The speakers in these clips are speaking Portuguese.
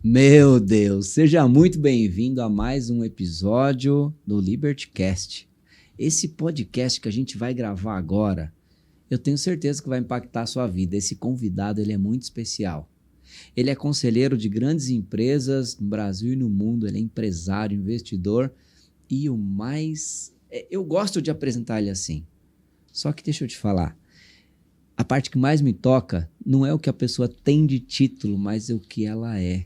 Meu Deus, seja muito bem-vindo a mais um episódio do LibertyCast. Esse podcast que a gente vai gravar agora, eu tenho certeza que vai impactar a sua vida. Esse convidado, ele é muito especial. Ele é conselheiro de grandes empresas no Brasil e no mundo, ele é empresário, investidor e o mais... Eu gosto de apresentar ele assim. Só que deixa eu te falar, a parte que mais me toca não é o que a pessoa tem de título, mas é o que ela é.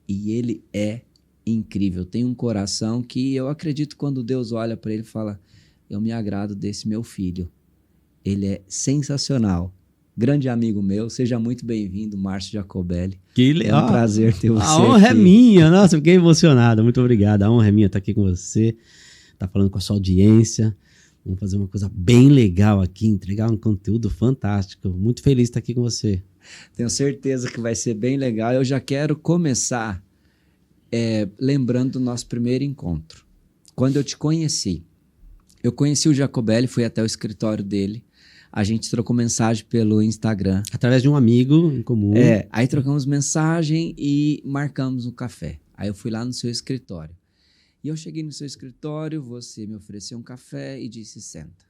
E ele é incrível, tem um coração que eu acredito quando Deus olha para ele e fala, eu me agrado desse meu filho. Ele é sensacional. Grande amigo meu, seja muito bem-vindo, Márcio Jacobelli. Que legal. É um prazer ter você A honra aqui. é minha, nossa, fiquei emocionado, muito obrigado. A honra é minha estar aqui com você, estar falando com a sua audiência. Vamos fazer uma coisa bem legal aqui, entregar um conteúdo fantástico. Muito feliz de estar aqui com você. Tenho certeza que vai ser bem legal. Eu já quero começar lembrando do nosso primeiro encontro. Quando eu te conheci, eu conheci o Jacobelli, fui até o escritório dele. A gente trocou mensagem pelo Instagram. Através de um amigo em comum. Aí trocamos mensagem e marcamos um café. Aí eu fui lá no seu escritório. E eu cheguei no seu escritório, você me ofereceu um café e disse, senta.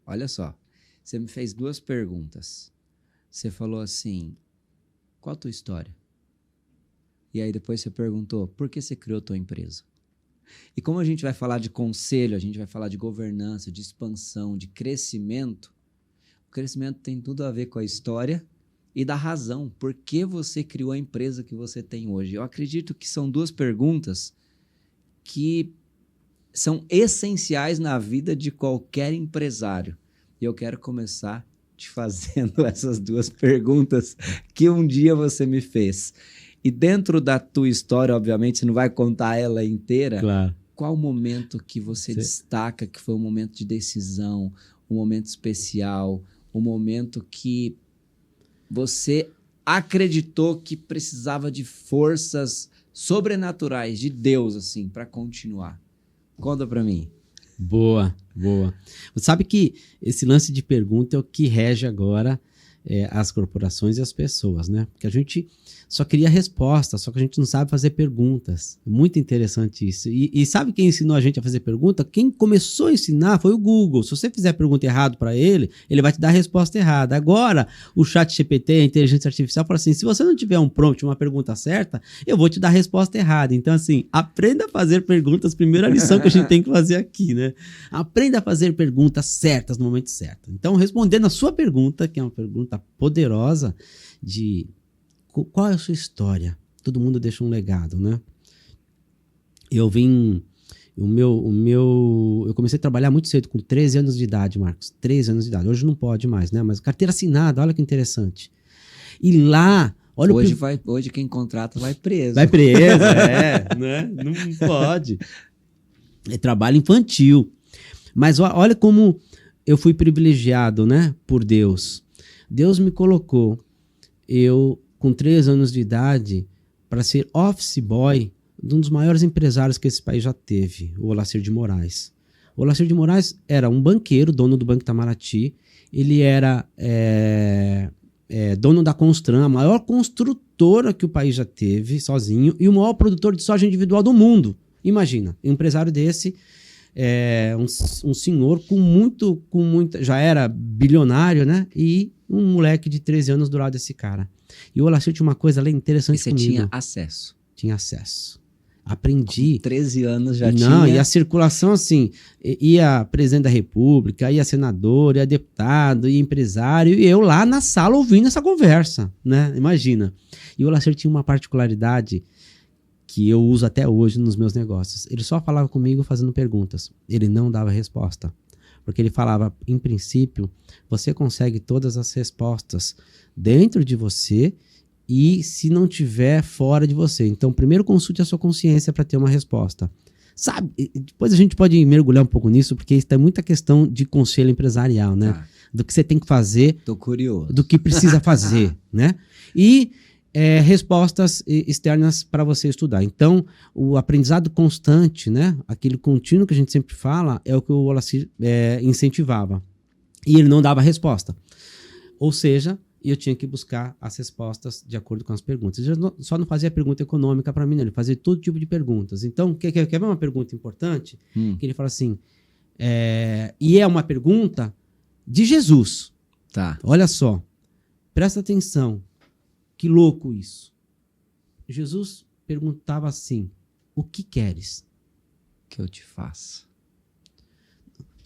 Olha só, você me fez 2 perguntas. Você falou assim, qual a tua história? E aí depois você perguntou, por que você criou a tua empresa? E como a gente vai falar de conselho, a gente vai falar de governança, de expansão, de crescimento, o crescimento tem tudo a ver com a história e da razão. Por que você criou a empresa que você tem hoje? Eu acredito que são 2 perguntas que são essenciais na vida de qualquer empresário. E eu quero começar te fazendo essas 2 perguntas que um dia você me fez. E dentro da tua história, obviamente, você não vai contar ela inteira. Claro. Qual o momento que você destaca que foi um momento de decisão, um momento especial, um momento que você acreditou que precisava de forças sobrenaturais de Deus, assim, para continuar? Conta para mim. Boa. Você sabe que esse lance de pergunta é o que rege agora as corporações e as pessoas, né? Porque a gente só queria resposta, só que a gente não sabe fazer perguntas. Muito interessante isso. E sabe quem ensinou a gente a fazer pergunta? Quem começou a ensinar foi o Google. Se você fizer a pergunta errada para ele, ele vai te dar a resposta errada. Agora, o ChatGPT, a inteligência artificial, fala assim, se você não tiver um prompt, uma pergunta certa, eu vou te dar a resposta errada. Então, assim, aprenda a fazer perguntas. Primeira lição que a gente tem que fazer aqui, né? Aprenda a fazer perguntas certas no momento certo. Então, respondendo a sua pergunta, que é uma pergunta poderosa de qual é a sua história? Todo mundo deixa um legado, né? Eu comecei a trabalhar muito cedo, com 13 anos de idade, Marcos. 13 anos de idade. Hoje não pode mais, né? Mas carteira assinada, olha que interessante. E lá... Olha Hoje quem contrata vai preso. Vai preso, né? Não pode. É trabalho infantil. Mas olha como eu fui privilegiado, né? Por Deus. Deus me colocou, com 3 anos de idade, para ser office boy de um dos maiores empresários que esse país já teve, o Olacir de Moraes. O Olacir de Moraes era um banqueiro, dono do Banco Itamaraty. Ele era dono da Constran, a maior construtora que o país já teve, sozinho, e o maior produtor de soja individual do mundo. Imagina, um empresário desse... um senhor com muita, já era bilionário, né? E um moleque de 13 anos do lado desse cara. E o Olacir tinha uma coisa ali interessante comigo. E você tinha acesso? Tinha acesso. Aprendi. Com 13 anos já tinha... Não, e a circulação, assim, ia presidente da República, ia senador, ia deputado, ia empresário, e eu lá na sala ouvindo essa conversa, né? Imagina. E o Olacir tinha uma particularidade que eu uso até hoje nos meus negócios. Ele só falava comigo fazendo perguntas. Ele não dava resposta. Porque ele falava, em princípio, você consegue todas as respostas dentro de você e se não tiver fora de você. Então, primeiro consulte a sua consciência para ter uma resposta. Sabe? Depois a gente pode mergulhar um pouco nisso, porque isso tem muita questão de conselho empresarial, né? Tá. Do que você tem que fazer. Tô curioso. Do que precisa fazer, né? E respostas externas para você estudar. Então, o aprendizado constante, né? Aquele contínuo que a gente sempre fala, é o que o Olacir incentivava. E ele não dava resposta. Ou seja, e eu tinha que buscar as respostas de acordo com as perguntas. Ele só não fazia pergunta econômica para mim, não. Ele fazia todo tipo de perguntas. Então, quer ver uma pergunta importante? Que ele fala assim, e é uma pergunta de Jesus. Tá. Olha só, presta atenção, que louco isso. Jesus perguntava assim, o que queres? Que eu te faça.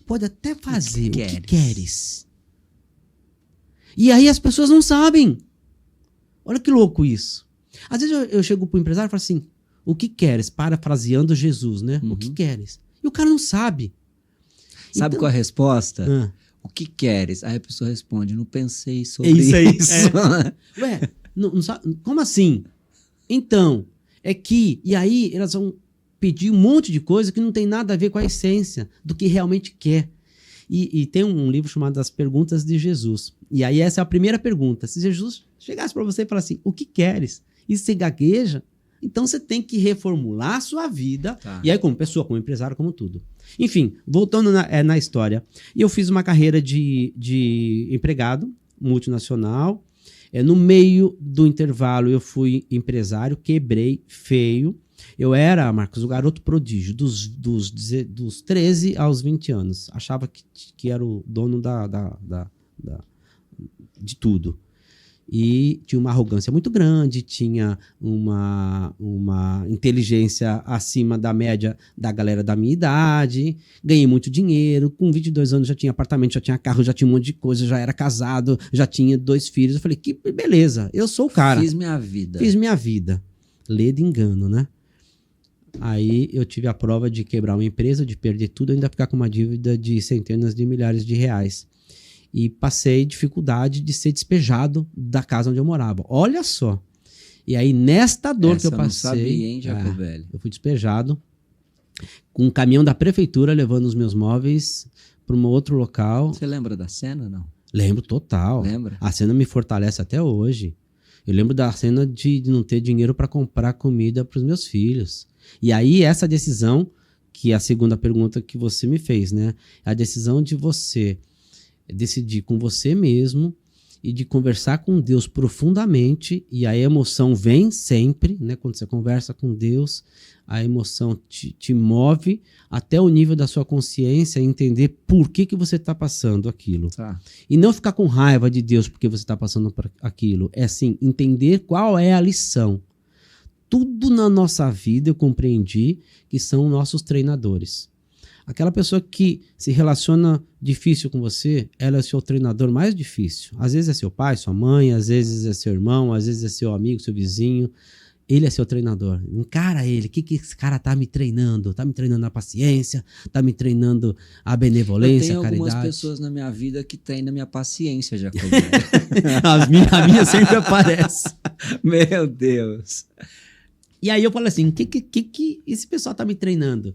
Pode até fazer, o que queres? queres? E aí as pessoas não sabem. Olha que louco isso. Às vezes eu chego pro empresário e falo assim, o que queres? Parafraseando Jesus, né? O que queres? E o cara não sabe. Sabe Então, qual é a resposta? O que queres? Aí a pessoa responde, não pensei sobre isso. Ué, não sabe, como assim? Então, é que... E aí elas vão pedir um monte de coisa que não tem nada a ver com a essência do que realmente quer. E tem um livro chamado As Perguntas de Jesus. E aí essa é a primeira pergunta. Se Jesus chegasse para você e falasse assim, o que queres? E você gagueja, então você tem que reformular a sua vida. Tá. E aí como pessoa, como empresário, como tudo. Enfim, voltando na história. Eu fiz uma carreira de empregado multinacional. No meio do intervalo eu fui empresário, quebrei feio. Eu era, Marcos, o garoto prodígio dos 13 aos 20 anos. Achava que era o dono de tudo. E tinha uma arrogância muito grande, tinha uma inteligência acima da média da galera da minha idade. Ganhei muito dinheiro. Com 22 anos já tinha apartamento, já tinha carro, já tinha um monte de coisa, já era casado, já tinha 2 filhos. Eu falei, que beleza, eu sou o cara. Fiz minha vida. Fiz minha vida. Lê de engano, né? Aí eu tive a prova de quebrar uma empresa, de perder tudo, ainda ficar com uma dívida de centenas de milhares de reais. E passei dificuldade de ser despejado da casa onde eu morava. Olha só. E aí, nesta dor que eu passei... Eu não sabia, hein, Jacobelli? Eu fui despejado com um caminhão da prefeitura levando os meus móveis para um outro local. Você lembra da cena, não? Lembro total. Lembra? A cena me fortalece até hoje. Eu lembro da cena de não ter dinheiro para comprar comida para os meus filhos. E aí, essa decisão, que é a segunda pergunta que você me fez, né? A decisão de você decidir com você mesmo e de conversar com Deus profundamente, e a emoção vem sempre, né? Quando você conversa com Deus, a emoção te move até o nível da sua consciência e entender por que você está passando aquilo. Tá. E não ficar com raiva de Deus porque você está passando por aquilo. É assim, entender qual é a lição. Tudo na nossa vida eu compreendi que são nossos treinadores. Aquela pessoa que se relaciona difícil com você, ela é o seu treinador mais difícil. Às vezes é seu pai, sua mãe, às vezes é seu irmão, às vezes é seu amigo, seu vizinho. Ele é seu treinador. Encara ele. O que esse cara tá me treinando? Tá me treinando na paciência? Tá me treinando a benevolência, a caridade? Eu tenho algumas pessoas na minha vida que treinam a minha paciência, Jacob. A minha sempre aparece. Meu Deus. E aí eu falo assim, o que esse pessoal tá me treinando?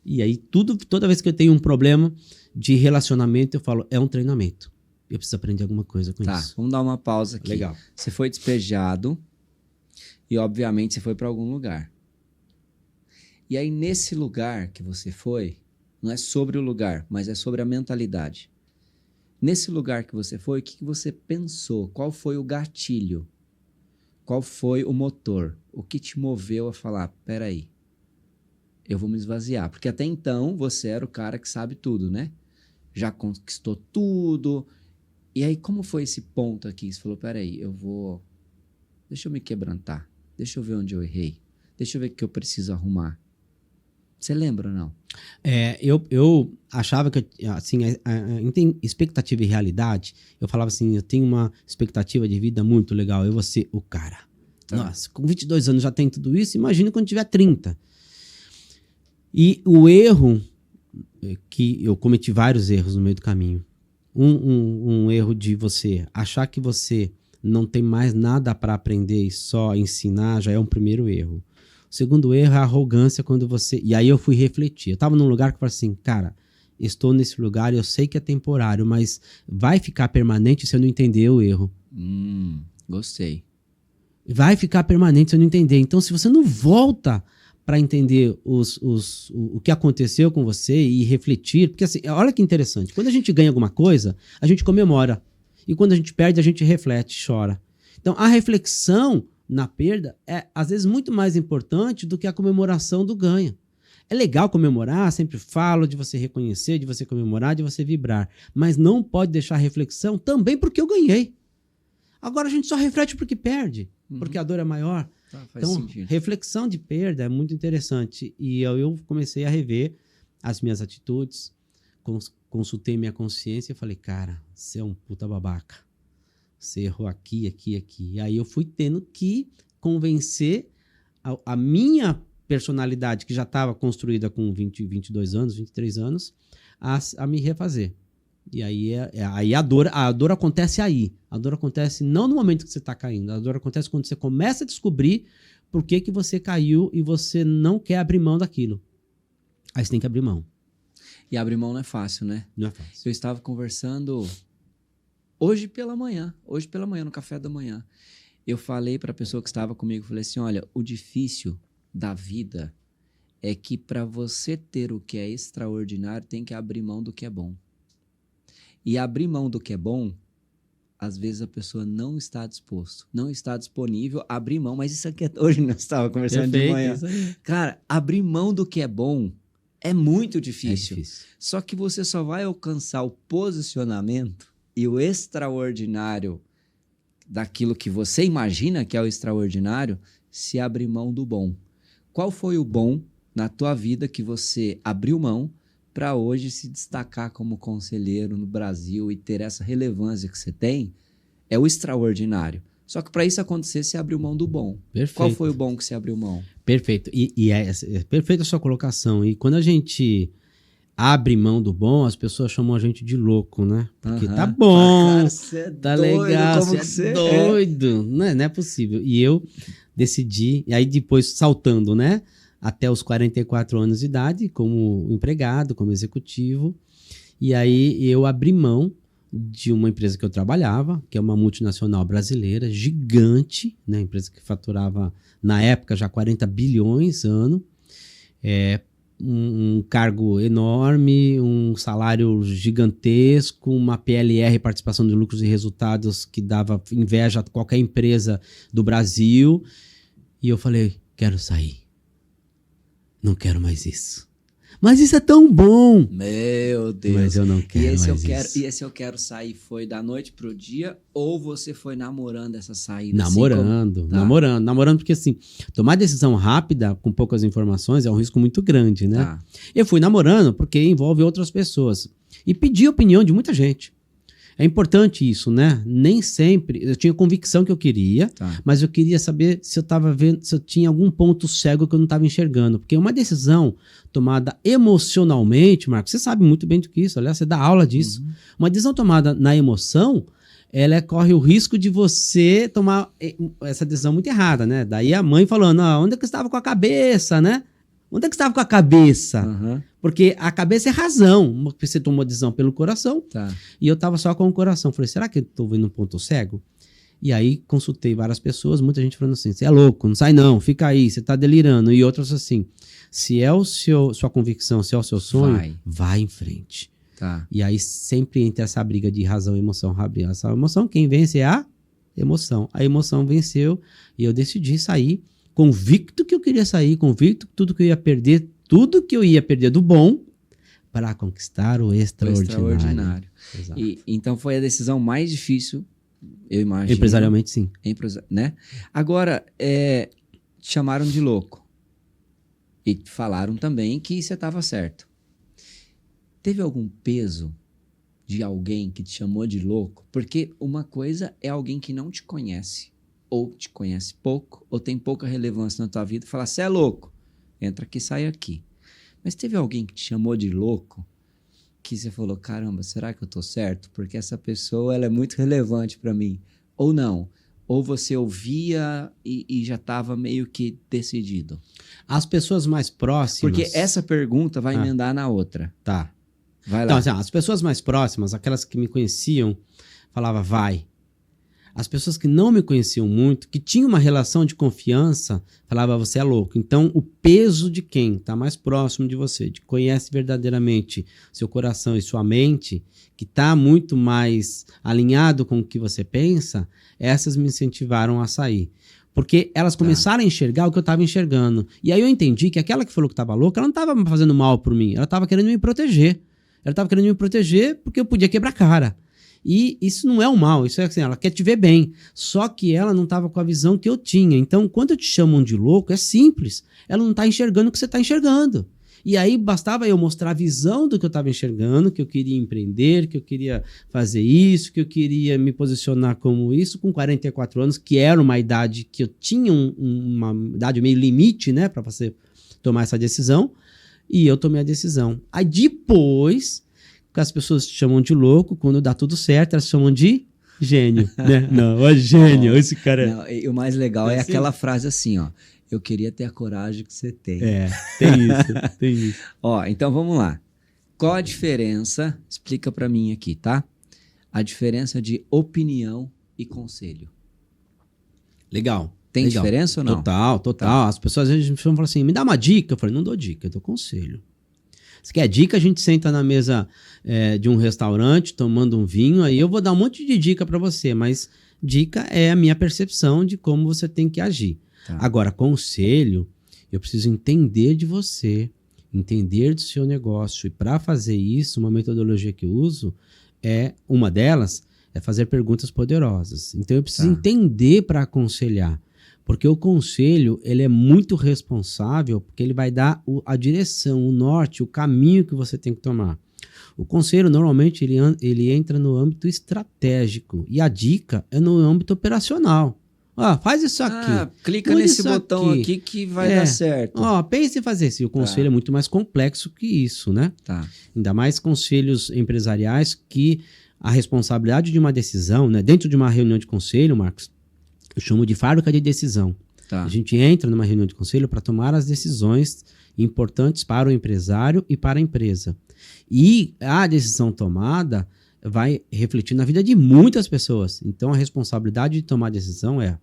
E aí toda vez que eu tenho um problema de relacionamento, eu falo, é um treinamento. Eu preciso aprender alguma coisa com isso. Tá, vamos dar uma pausa aqui. Legal. Você foi despejado e, obviamente, você foi para algum lugar. E aí, nesse lugar que você foi, não é sobre o lugar, mas é sobre a mentalidade. Nesse lugar que você foi, o que você pensou? Qual foi o gatilho? Qual foi o motor? O que te moveu a falar, peraí, eu vou me esvaziar? Porque até então você era o cara que sabe tudo, né? Já conquistou tudo. E aí, como foi esse ponto aqui? Você falou, peraí, deixa eu me quebrantar. Deixa eu ver onde eu errei. Deixa eu ver o que eu preciso arrumar. Você lembra ou não? Eu achava que, assim, expectativa e realidade, eu falava assim, eu tenho uma expectativa de vida muito legal, eu vou ser o cara. Tá. Nossa, com 22 anos já tem tudo isso, imagina quando tiver 30. E o erro, que eu cometi vários erros no meio do caminho. Um erro de você achar que você não tem mais nada para aprender e só ensinar, já é um primeiro erro. O segundo erro é a arrogância quando você... E aí eu fui refletir. Eu estava num lugar que eu falei assim, cara, estou nesse lugar e eu sei que é temporário, mas vai ficar permanente se eu não entender o erro. Gostei. Vai ficar permanente se eu não entender. Então, se você não volta para entender o que aconteceu com você e refletir, porque assim, olha que interessante, quando a gente ganha alguma coisa, a gente comemora. E quando a gente perde, a gente reflete, chora. Então, a reflexão na perda é, às vezes, muito mais importante do que a comemoração do ganho. É legal comemorar, sempre falo de você reconhecer, de você comemorar, de você vibrar. Mas não pode deixar a reflexão também porque eu ganhei. Agora a gente só reflete porque perde, porque a dor é maior. Faz Então, sentido. reflexão de perda é muito interessante. E eu comecei a rever as minhas atitudes, consultei minha consciência e falei, cara, você é um puta babaca. Você errou aqui, aqui, aqui. E aí eu fui tendo que convencer a minha personalidade, que já estava construída com 22 anos, 23 anos, a me refazer. E aí a dor acontece aí. A dor acontece não no momento que você está caindo. A dor acontece quando você começa a descobrir por que você caiu e você não quer abrir mão daquilo. Aí você tem que abrir mão. E abrir mão não é fácil, né? Não é fácil. Eu estava conversando hoje pela manhã, no café da manhã. Eu falei para a pessoa que estava comigo, falei assim, olha, o difícil da vida é que para você ter o que é extraordinário, tem que abrir mão do que é bom. E abrir mão do que é bom, às vezes a pessoa não está disposto, não está disponível a abrir mão, mas isso aqui hoje nós estávamos conversando de manhã. Cara, abrir mão do que é bom é muito difícil. É difícil. Só que você só vai alcançar o posicionamento e o extraordinário daquilo que você imagina que é o extraordinário se abrir mão do bom. Qual foi o bom na tua vida que você abriu mão para hoje se destacar como conselheiro no Brasil e ter essa relevância que você tem? É o extraordinário. Só que para isso acontecer, você abriu mão do bom. Perfeito. Qual foi o bom que você abriu mão? Perfeito. E é perfeita a sua colocação. E quando a gente abre mão do bom, as pessoas chamam a gente de louco, né? Porque tá bom, cara, cê é tá doido, legal, como você é doido. Não é possível. E eu decidi, e aí depois saltando, né? Até os 44 anos de idade, como empregado, como executivo. E aí eu abri mão de uma empresa que eu trabalhava, que é uma multinacional brasileira, gigante, né? Empresa que faturava, na época, já 40 bilhões ano. Um cargo enorme, um salário gigantesco, uma PLR, participação de lucros e resultados, que dava inveja a qualquer empresa do Brasil. E eu falei, quero sair. Não quero mais isso. Mas isso é tão bom. Meu Deus. Mas eu não quero mais isso. E esse eu quero sair foi da noite pro dia ou você foi namorando essa saída? Namorando, assim, namorando, porque assim, tomar decisão rápida com poucas informações é um risco muito grande, né? Tá. Eu fui namorando porque envolve outras pessoas e pedi a opinião de muita gente. É importante isso, né? Nem sempre, eu tinha convicção que eu queria, mas eu queria saber se eu estava vendo, se eu tinha algum ponto cego que eu não estava enxergando, porque uma decisão tomada emocionalmente, Marcos, você sabe muito bem do que isso, aliás, você dá aula disso. Uma decisão tomada na emoção, ela corre o risco de você tomar essa decisão muito errada, né? Daí a mãe falando, onde é que você estava com a cabeça, né? Onde é que você estava com a cabeça? Porque a cabeça é razão. Você tomou a decisão pelo coração e eu estava só com o coração. Falei, será que eu estou vendo um ponto cego? E aí consultei várias pessoas, muita gente falando assim, você é louco, não sai não, fica aí, você está delirando. E outras assim, se é sua convicção, se é o seu sonho, vai em frente. E aí sempre entre essa briga de razão e emoção, essa emoção, quem vence é a emoção. A emoção venceu e eu decidi sair, convicto que eu queria sair, convicto que tudo que eu ia perder do bom para conquistar o extraordinário. E, então foi a decisão mais difícil, eu imagino. Empresarialmente, sim. Né? Agora, te chamaram de louco. E falaram também que você estava certo. Teve algum peso de alguém que te chamou de louco? Porque uma coisa é alguém que não te conhece, ou te conhece pouco, ou tem pouca relevância na tua vida, e falar, você é louco, entra aqui, sai aqui. Mas teve alguém que te chamou de louco, que você falou, caramba, será que eu tô certo? Porque essa pessoa, ela é muito relevante para mim. Ou não? Ou você ouvia e já estava meio que decidido? As pessoas mais próximas... Porque essa pergunta vai emendar na outra. Tá. Vai lá. Então, assim, as pessoas mais próximas, aquelas que me conheciam, falavam, vai. As pessoas que não me conheciam muito, que tinham uma relação de confiança, falavam, você é louco. Então, o peso de quem está mais próximo de você, de conhece verdadeiramente seu coração e sua mente, que está muito mais alinhado com o que você pensa, essas me incentivaram a sair. Porque elas começaram a enxergar o que eu estava enxergando. E aí eu entendi que aquela que falou que estava louca, ela não estava fazendo mal por mim, ela estava querendo me proteger. Ela estava querendo me proteger porque eu podia quebrar a cara. E isso não é um mal, isso é assim, ela quer te ver bem. Só que ela não estava com a visão que eu tinha. Então, quando te chamam de louco, é simples. Ela não está enxergando o que você está enxergando. E aí, bastava eu mostrar a visão do que eu estava enxergando, que eu queria empreender, que eu queria fazer isso, que eu queria me posicionar como isso, com 44 anos, que era uma idade que eu tinha uma idade meio limite, né, para você tomar essa decisão. E eu tomei a decisão. Aí depois, que as pessoas te chamam de louco, quando dá tudo certo, elas chamam de gênio, né? Não, ó, gênio, esse cara é... Não, e o mais legal é aquela frase assim, ó. Eu queria ter a coragem que você tem. Tem isso, tem isso. Ó, então vamos lá. Qual a diferença? Explica pra mim aqui, tá? A diferença de opinião e conselho. Legal. Tem legal. diferença ou não? Total. Tá. As pessoas às vezes falam assim, me dá uma dica. Eu falei, não dou dica, eu dou conselho. Se quer dica, a gente senta na mesa de um restaurante, tomando um vinho, aí eu vou dar um monte de dica para você, mas dica é a minha percepção de como você tem que agir. Tá. Agora, conselho, eu preciso entender de você, entender do seu negócio, e para fazer isso, uma metodologia que eu uso, uma delas é fazer perguntas poderosas. Então, eu preciso entender para aconselhar. Porque o conselho, ele é muito responsável, porque ele vai dar a direção, o norte, o caminho que você tem que tomar. O conselho, normalmente, ele entra no âmbito estratégico. E a dica é no âmbito operacional. Faz isso aqui. Clica nesse botão aqui que vai dar certo. Pense em fazer isso. E o conselho é muito mais complexo que isso, né? Ainda mais conselhos empresariais que a responsabilidade de uma decisão, né? Dentro de uma reunião de conselho, Marcos, eu chamo de fábrica de decisão. A gente entra numa reunião de conselho para tomar as decisões importantes para o empresário e para a empresa. E a decisão tomada vai refletir na vida de muitas pessoas. Então, a responsabilidade de tomar decisão é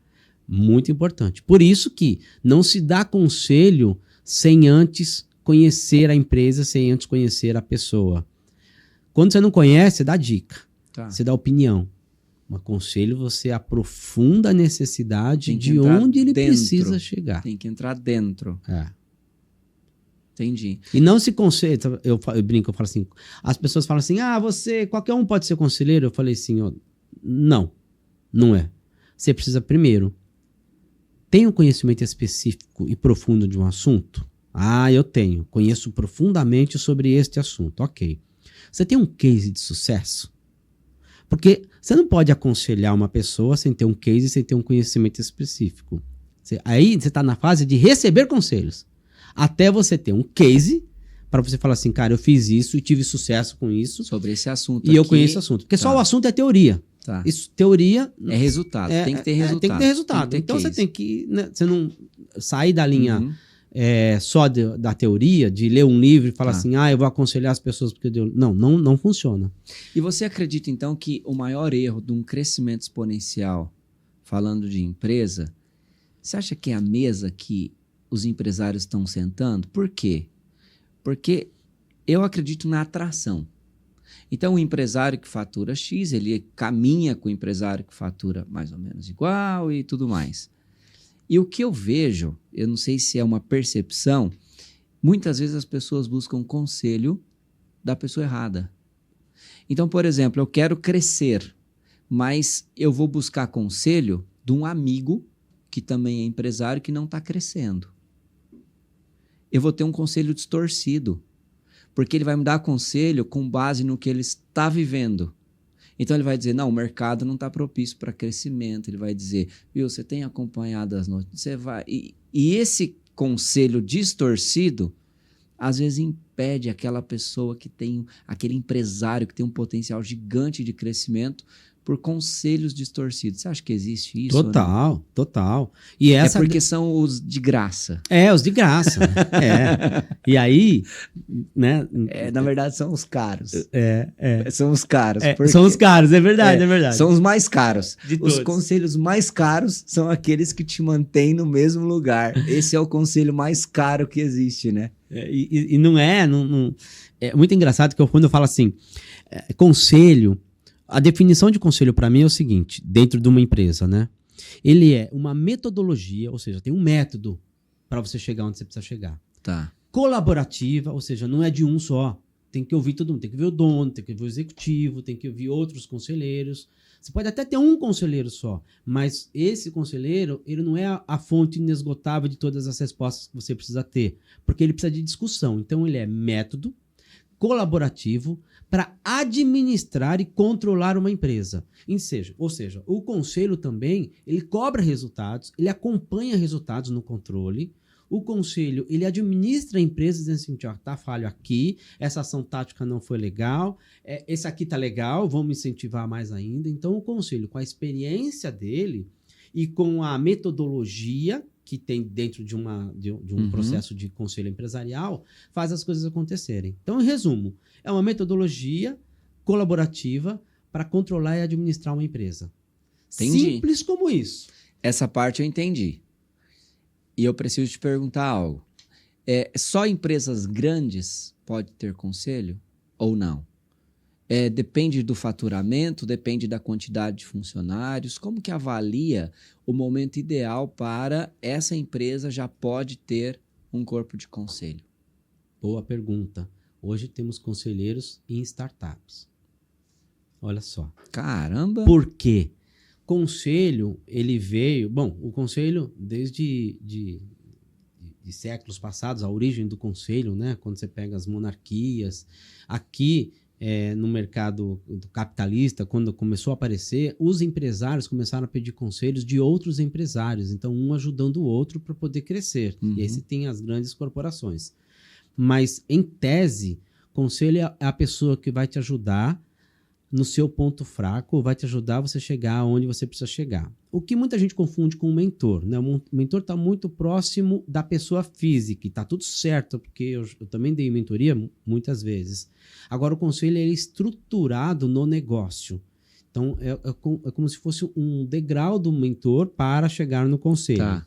muito importante. Por isso que não se dá conselho sem antes conhecer a empresa, sem antes conhecer a pessoa. Quando você não conhece, você dá dica, você dá opinião. Um conselho, você aprofunda a necessidade de onde ele precisa chegar. Tem que entrar dentro. Entendi. E não se conselha, eu brinco, eu falo assim, as pessoas falam assim, qualquer um pode ser conselheiro. Eu falei assim, não é. Você precisa primeiro, tem um conhecimento específico e profundo de um assunto? Eu tenho, conheço profundamente sobre este assunto, ok. Você tem um case de sucesso? Porque você não pode aconselhar uma pessoa sem ter um case, sem ter um conhecimento específico. Aí você está na fase de receber conselhos. Até você ter um case para você falar assim, cara, eu fiz isso e tive sucesso com isso. Sobre esse assunto E eu conheço o assunto. Porque só o assunto é teoria. Isso, teoria... É resultado. Tem que ter resultado. Tem que ter resultado. Então você tem que... Né, você não sair da linha só da teoria, de ler um livro e falar assim, eu vou aconselhar as pessoas porque eu... Não funciona. E você acredita, então, que o maior erro de um crescimento exponencial, falando de empresa, você acha que é a mesa que os empresários estão sentando? Por quê? Porque eu acredito na atração. Então, o empresário que fatura X, ele caminha com o empresário que fatura mais ou menos igual e tudo mais. E o que eu vejo, eu não sei se é uma percepção, muitas vezes as pessoas buscam conselho da pessoa errada. Então, por exemplo, eu quero crescer, mas eu vou buscar conselho de um amigo que também é empresário que não está crescendo. Eu vou ter um conselho distorcido, porque ele vai me dar conselho com base no que ele está vivendo. Então ele vai dizer, não, o mercado não está propício para crescimento. Ele vai dizer, viu, você tem acompanhado as notícias, você vai... E esse conselho distorcido, às vezes impede aquela pessoa que tem, aquele empresário que tem um potencial gigante de crescimento, por conselhos distorcidos. Você acha que existe isso? Total, total. E essa... É porque são os de graça. Os de graça. E aí, né? Na verdade, são os caros. É. São os caros. São os caros, é verdade. São os mais caros. De os todos. conselhos mais caros são aqueles que te mantêm no mesmo lugar. Esse é o conselho mais caro que existe, né? E não é... É muito engraçado que quando eu falo assim, conselho... A definição de conselho para mim é o seguinte, dentro de uma empresa, né? Ele é uma metodologia, ou seja, tem um método para você chegar onde você precisa chegar. Tá. Colaborativa, ou seja, não é de um só. Tem que ouvir todo mundo, tem que ouvir o dono, tem que ouvir o executivo, tem que ouvir outros conselheiros. Você pode até ter um conselheiro só, mas esse conselheiro, ele não é a fonte inesgotável de todas as respostas que você precisa ter, porque ele precisa de discussão. Então ele é método colaborativo para administrar e controlar uma empresa. Ou seja, o conselho também, ele cobra resultados, ele acompanha resultados no controle. O conselho, ele administra a empresa dizendo assim, tá falho aqui, essa ação tática não foi legal, esse aqui tá legal, vamos incentivar mais ainda. Então o conselho, com a experiência dele e com a metodologia que tem dentro de um processo de conselho empresarial, faz as coisas acontecerem. Então, em resumo, é uma metodologia colaborativa para controlar e administrar uma empresa. Entendi. Simples como isso. Essa parte eu entendi. E eu preciso te perguntar algo. Só empresas grandes podem ter conselho ou não? Depende do faturamento, depende da quantidade de funcionários. Como que avalia o momento ideal para essa empresa já pode ter um corpo de conselho? Boa pergunta. Hoje temos conselheiros em startups. Olha só. Caramba! Por quê? Conselho, ele veio... Bom, o conselho, desde de séculos passados, a origem do conselho, né? Quando você pega as monarquias, aqui... no mercado capitalista, quando começou a aparecer, os empresários começaram a pedir conselhos de outros empresários, então um ajudando o outro para poder crescer. E aí você tem as grandes corporações. Mas, em tese, conselho é a pessoa que vai te ajudar no seu ponto fraco, ou vai te ajudar a você chegar onde você precisa chegar. O que muita gente confunde com um mentor, né? O mentor está muito próximo da pessoa física, e está tudo certo, porque eu também dei mentoria muitas vezes. Agora, o conselho é estruturado no negócio. Então, é como se fosse um degrau do mentor para chegar no conselho. Tá.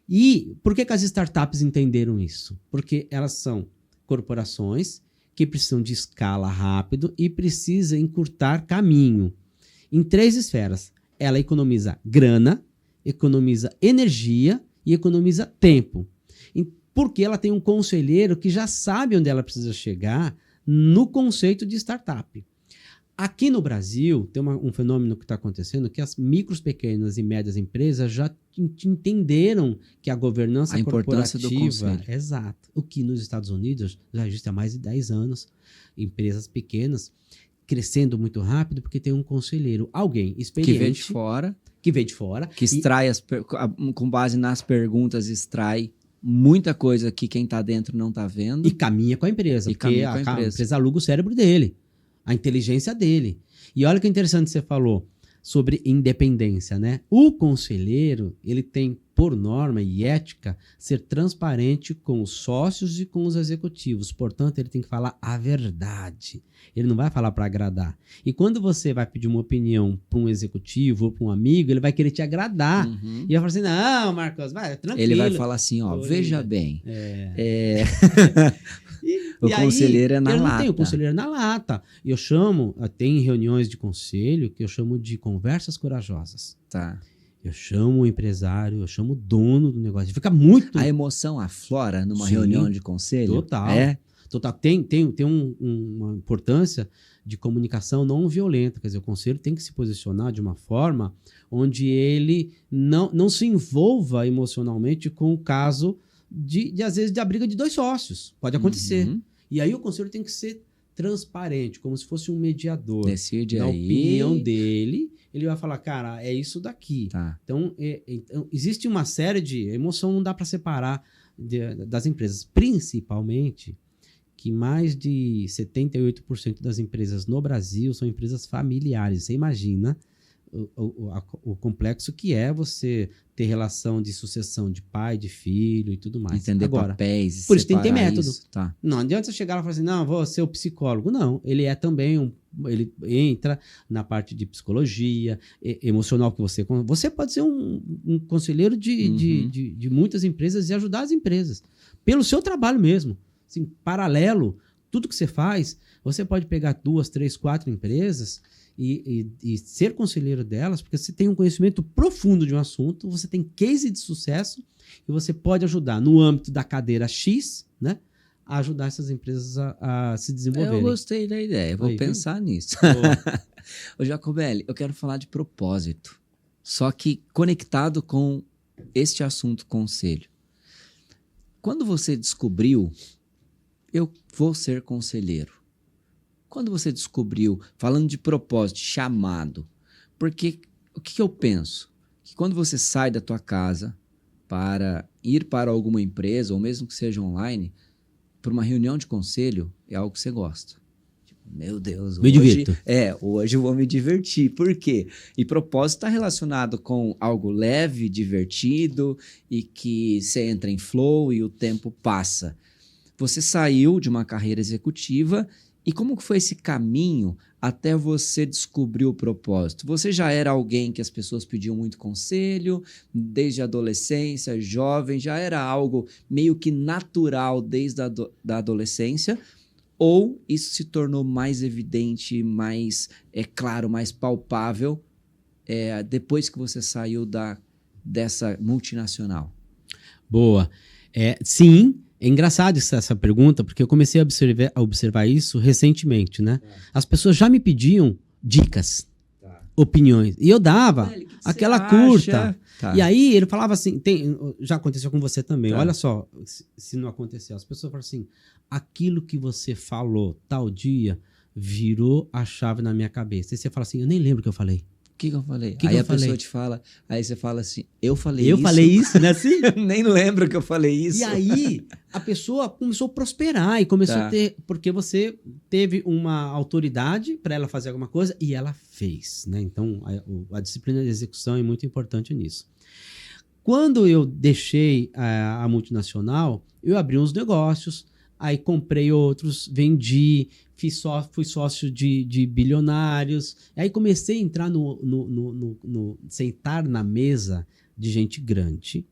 E por que as startups entenderam isso? Porque elas são corporações que precisam de escala rápido e precisa encurtar caminho. Em 3 esferas. Ela economiza grana, economiza energia e economiza tempo. Porque ela tem um conselheiro que já sabe onde ela precisa chegar no conceito de startup. Aqui no Brasil, tem um fenômeno que está acontecendo que as micros, pequenas e médias empresas já entenderam que a governança importância do corporativa... conselho. Exato. O que nos Estados Unidos já existe há mais de 10 anos. Empresas pequenas crescendo muito rápido porque tem um conselheiro, alguém experiente... Que veio de fora. Que extrai, com base nas perguntas, extrai muita coisa que quem está dentro não está vendo. E caminha com a empresa. Porque a empresa aluga o cérebro dele. A inteligência dele. E olha que interessante você falou sobre independência, né? O conselheiro, ele tem por norma e ética ser transparente com os sócios e com os executivos. Portanto, ele tem que falar a verdade. Ele não vai falar para agradar. E quando você vai pedir uma opinião para um executivo ou para um amigo, ele vai querer te agradar. E vai falar assim, não, Marcos, vai, tranquilo. Ele vai falar assim, ó, veja bem. O E conselheiro aí, é na lata. Eu não tenho conselheiro na lata. Eu chamo, tem reuniões de conselho que eu chamo de conversas corajosas. Tá. Eu chamo o empresário, eu chamo o dono do negócio. Fica muito... A emoção aflora numa reunião de conselho? Total. Total. Tem uma importância de comunicação não violenta. Quer dizer, o conselho tem que se posicionar de uma forma onde ele não se envolva emocionalmente com o caso às vezes, da briga de 2 sócios. Pode acontecer. E aí o conselho tem que ser transparente, como se fosse um mediador. Decide na aí. opinião dele, ele vai falar, cara, é isso daqui. Tá. Então, existe uma série de... Emoção não dá para separar das empresas. Principalmente que mais de 78% das empresas no Brasil são empresas familiares. Você imagina o complexo que é você ter relação de sucessão de pai, de filho e tudo mais. Entender papéis. Por isso tem que ter método. Tá. Não adianta você chegar lá e falar assim, não, vou ser o psicólogo. Não, ele é também ele entra na parte de psicologia, emocional que você pode ser um conselheiro de muitas empresas e ajudar as empresas. Pelo seu trabalho mesmo. Assim, paralelo, tudo que você faz, você pode pegar 2, 3, 4 empresas e ser conselheiro delas, porque você tem um conhecimento profundo de um assunto, você tem case de sucesso e você pode ajudar no âmbito da cadeira X, né? A ajudar essas empresas a se desenvolverem. Eu gostei da ideia, vou pensar nisso. Ô Jacobelli, eu quero falar de propósito, só que conectado com este assunto conselho. Quando você descobriu, eu vou ser conselheiro. Quando você descobriu, falando de propósito, chamado, porque o que eu penso? Que quando você sai da tua casa para ir para alguma empresa, ou mesmo que seja online, para uma reunião de conselho, é algo que você gosta. Tipo, meu Deus, hoje eu vou me divertir. Por quê? E propósito está relacionado com algo leve, divertido, e que você entra em flow e o tempo passa. Você saiu de uma carreira executiva. E como que foi esse caminho até você descobrir o propósito? Você já era alguém que as pessoas pediam muito conselho, desde a adolescência, jovem, já era algo meio que natural desde a adolescência? Ou isso se tornou mais evidente, mais claro, mais palpável depois que você saiu dessa multinacional? Boa. Sim. É engraçado essa pergunta, porque eu comecei a observar isso recentemente, né? As pessoas já me pediam dicas, opiniões, e eu dava aquela curta. Tá. E aí ele falava assim, já aconteceu com você também, olha só, se não aconteceu, as pessoas falam assim, aquilo que você falou tal dia virou a chave na minha cabeça. E você fala assim, eu nem lembro o que eu falei. O que eu falei? Aí a pessoa te fala, aí você fala assim, eu falei isso, né? Assim? Nem lembro que eu falei isso. E aí a pessoa começou a prosperar e começou a ter, porque você teve uma autoridade para ela fazer alguma coisa e ela fez, né? Então a disciplina de execução é muito importante nisso. Quando eu deixei a multinacional, eu abri uns negócios, aí comprei outros, vendi, fui sócio de bilionários. Aí comecei a entrar sentar na mesa de gente grande,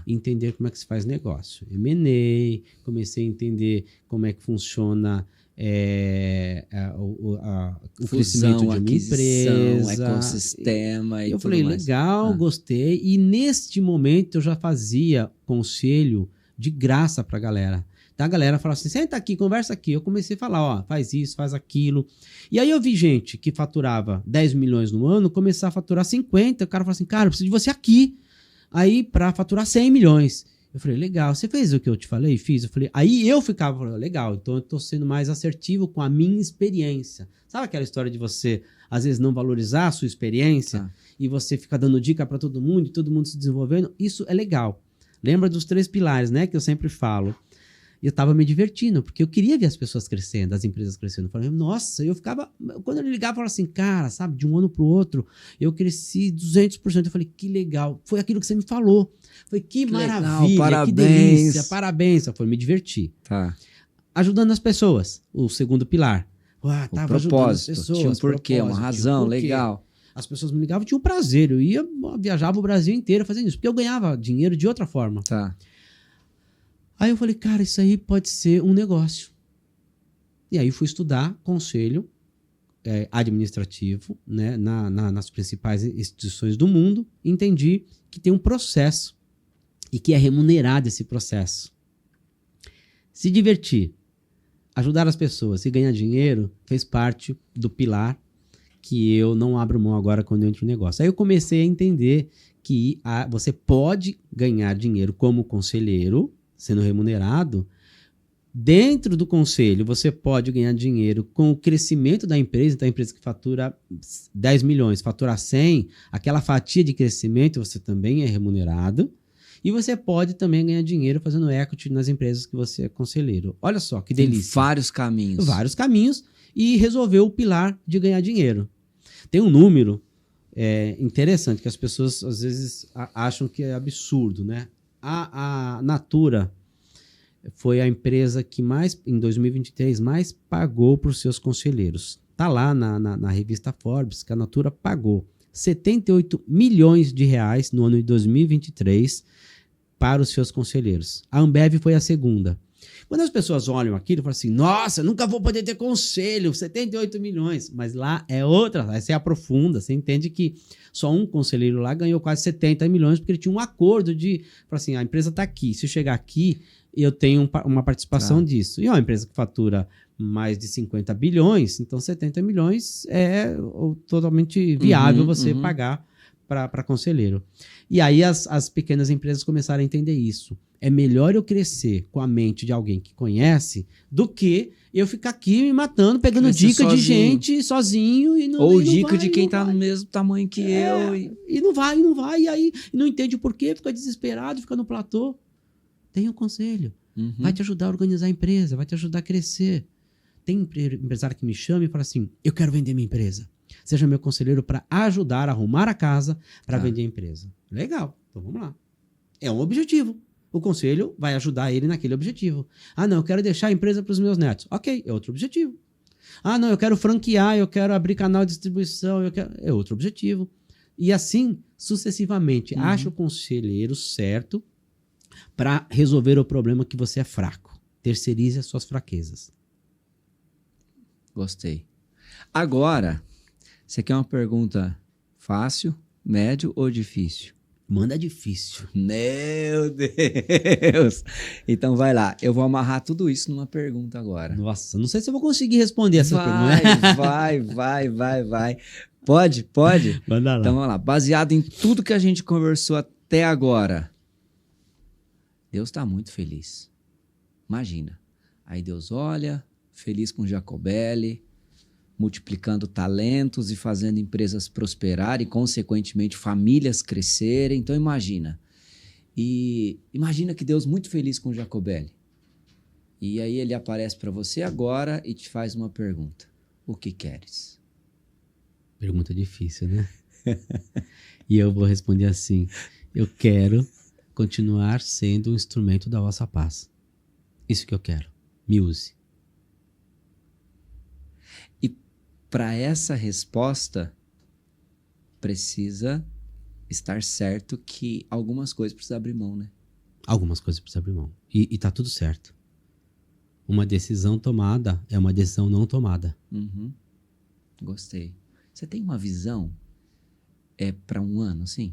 entender como é que se faz negócio. M&A, comecei a entender como é que funciona o crescimento de uma empresa, ecossistema e eu tudo falei, mais. Legal, gostei. E neste momento eu já fazia conselho de graça para a galera. A galera fala assim, senta aqui, conversa aqui. Eu comecei a falar, ó, faz isso, faz aquilo. E aí eu vi gente que faturava 10 milhões no ano começar a faturar 50. O cara falou assim, cara, eu preciso de você aqui. Aí para faturar 100 milhões. Eu falei, legal, você fez o que eu te falei? Fiz. Eu falei, aí eu ficava falando, legal, então eu tô sendo mais assertivo com a minha experiência. Sabe aquela história de você, às vezes, não valorizar a sua experiência e você fica dando dica para todo mundo e todo mundo se desenvolvendo? Isso é legal. Lembra dos 3 pilares, né, que eu sempre falo. E eu tava me divertindo, porque eu queria ver as pessoas crescendo, as empresas crescendo. Eu falei, nossa, eu ficava... Quando ele ligava, eu falava assim, cara, sabe, de um ano pro outro, eu cresci 200%. Eu falei, que legal. Foi aquilo que você me falou. Foi que maravilha, legal, parabéns. Que delícia, parabéns. Eu falei, me diverti. Ajudando as pessoas, o segundo pilar. Tava ajudando as pessoas. Tinha um porquê, uma razão, legal. As pessoas me ligavam, tinha um prazer. Eu viajava o Brasil inteiro fazendo isso, porque eu ganhava dinheiro de outra forma. Aí eu falei, cara, isso aí pode ser um negócio. E aí fui estudar conselho administrativo, né, nas principais instituições do mundo. Entendi que tem um processo e que é remunerado esse processo. Se divertir, ajudar as pessoas e ganhar dinheiro fez parte do pilar que eu não abro mão agora quando eu entro no negócio. Aí eu comecei a entender que você pode ganhar dinheiro como conselheiro, sendo remunerado. Dentro do conselho, você pode ganhar dinheiro com o crescimento da empresa. Então, a empresa que fatura 10 milhões, fatura 100, aquela fatia de crescimento você também é remunerado. E você pode também ganhar dinheiro fazendo equity nas empresas que você é conselheiro. Olha só que delícia. Tem vários caminhos. Vários caminhos e resolveu o pilar de ganhar dinheiro. Tem um número interessante que as pessoas às vezes acham que é absurdo, né? A Natura foi a empresa que mais, em 2023, mais pagou para os seus conselheiros. Está lá na revista Forbes que a Natura pagou 78 milhões de reais no ano de 2023 para os seus conselheiros. A Ambev foi a segunda. Quando as pessoas olham aquilo, falam assim, nossa, nunca vou poder ter conselho, 78 milhões. Mas lá é outra, aí você aprofunda, você entende que só um conselheiro lá ganhou quase 70 milhões, porque ele tinha um acordo de, assim, a empresa está aqui, se eu chegar aqui, eu tenho uma participação disso. E é uma empresa que fatura mais de 50 bilhões, então 70 milhões é totalmente viável você pagar para conselheiro. E aí as pequenas empresas começaram a entender isso. É melhor eu crescer com a mente de alguém que conhece do que eu ficar aqui me matando, pegando dica de gente sozinho. Ou dica de quem está no mesmo tamanho que eu. E não vai, e aí não entende o porquê, fica desesperado, fica no platô. Tem um conselho. Vai te ajudar a organizar a empresa, vai te ajudar a crescer. Tem empresário que me chama e fala assim, eu quero vender minha empresa. Seja meu conselheiro para ajudar a arrumar a casa para vender a empresa. Legal, então vamos lá. É um objetivo. O conselho vai ajudar ele naquele objetivo. Ah, não, eu quero deixar a empresa para os meus netos. Ok, é outro objetivo. Ah, não, eu quero franquear, eu quero abrir canal de distribuição, é outro objetivo. E assim, sucessivamente, acha o conselheiro certo para resolver o problema que você é fraco. Terceirize as suas fraquezas. Gostei. Agora, você quer uma pergunta fácil, médio ou difícil? Manda difícil. Meu Deus! Então vai lá, eu vou amarrar tudo isso numa pergunta agora. Nossa, não sei se eu vou conseguir responder essa pergunta. Vai. Pode? Manda lá. Então vamos lá, baseado em tudo que a gente conversou até agora, Deus está muito feliz. Imagina, aí Deus olha, feliz com Jacobelli, multiplicando talentos e fazendo empresas prosperarem e, consequentemente, famílias crescerem. Então, imagina. E imagina que Deus muito feliz com Jacobelli. E aí ele aparece para você agora e te faz uma pergunta. O que queres? Pergunta difícil, né? E eu vou responder assim. Eu quero continuar sendo um instrumento da vossa paz. Isso que eu quero. Me use. Para essa resposta, precisa estar certo que algumas coisas precisa abrir mão, né? Algumas coisas precisa abrir mão. E tá tudo certo. Uma decisão tomada é uma decisão não tomada. Gostei. Você tem uma visão para um ano, sim?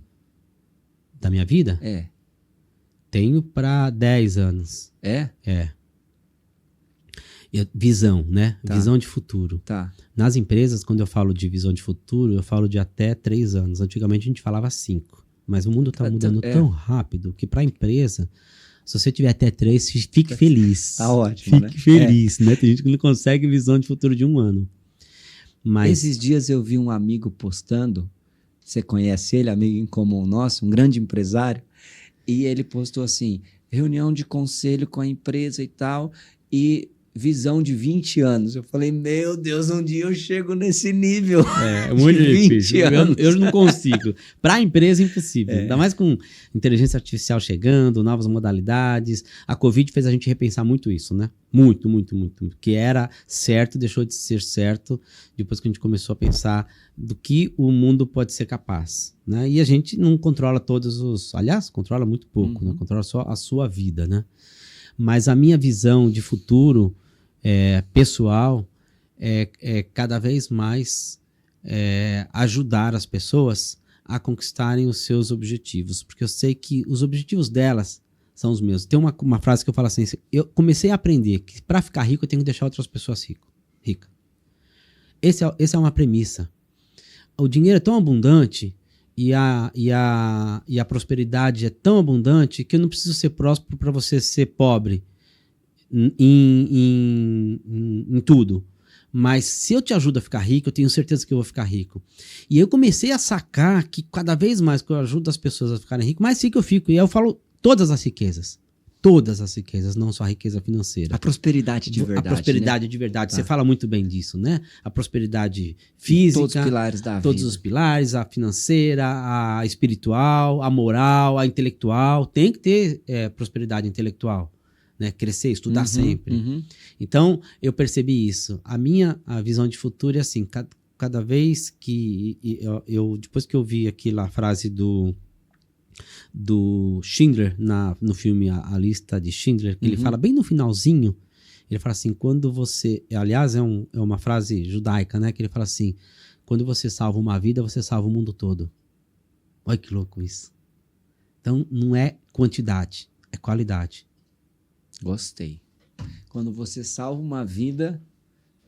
Da minha vida? É. Tenho para 10 anos. É? É. Visão, né? Tá. Visão de futuro. Tá. Nas empresas, quando eu falo de visão de futuro, eu falo de até 3 anos. Antigamente a gente falava 5. Mas o mundo está mudando tão rápido que para a empresa, se você tiver até 3, fique feliz. Tá ótimo, fique feliz, né? Tem gente que não consegue visão de futuro de 1 ano. Mas esses dias eu vi um amigo postando, você conhece ele, amigo em comum nosso, um grande empresário, e ele postou assim, reunião de conselho com a empresa e tal, e visão de 20 anos. Eu falei, meu Deus, um dia eu chego nesse nível. É muito difícil. Eu não consigo. Para a empresa é impossível. Ainda mais com inteligência artificial chegando, novas modalidades. A Covid fez a gente repensar muito isso, né? Muito. Que era certo, deixou de ser certo, depois que a gente começou a pensar do que o mundo pode ser capaz, né? E a gente não controla todos os... Aliás, controla muito pouco, né? Controla só a sua vida, né? Mas a minha visão de futuro pessoal é cada vez mais ajudar as pessoas a conquistarem os seus objetivos, porque eu sei que os objetivos delas são os meus. Tem uma frase que eu falo assim, eu comecei a aprender que para ficar rico eu tenho que deixar outras pessoas ricas. Essa é uma premissa. O dinheiro é tão abundante e a prosperidade é tão abundante que eu não preciso ser próspero para você ser pobre em tudo. Mas se eu te ajudo a ficar rico, eu tenho certeza que eu vou ficar rico. E eu comecei a sacar que cada vez mais que eu ajudo as pessoas a ficarem ricas, mais rico eu fico. E aí eu falo todas as riquezas. Todas as riquezas, não só a riqueza financeira. A prosperidade de verdade. A prosperidade, né? De verdade. Tá. Você fala muito bem disso, né? A prosperidade física. Todos os pilares da vida. Todos os pilares, a financeira, a espiritual, a moral, a intelectual. Tem que ter prosperidade intelectual, né? Crescer, estudar sempre. Então, eu percebi isso. A visão de futuro é assim, cada vez que depois que eu vi aqui a frase do Schindler no filme A Lista de Schindler, que ele fala bem no finalzinho, ele fala assim, quando você, aliás é uma frase judaica, né, que ele fala assim, quando você salva uma vida, você salva o mundo todo. Olha que louco isso. Então não é quantidade, é qualidade. Gostei. Quando você salva uma vida,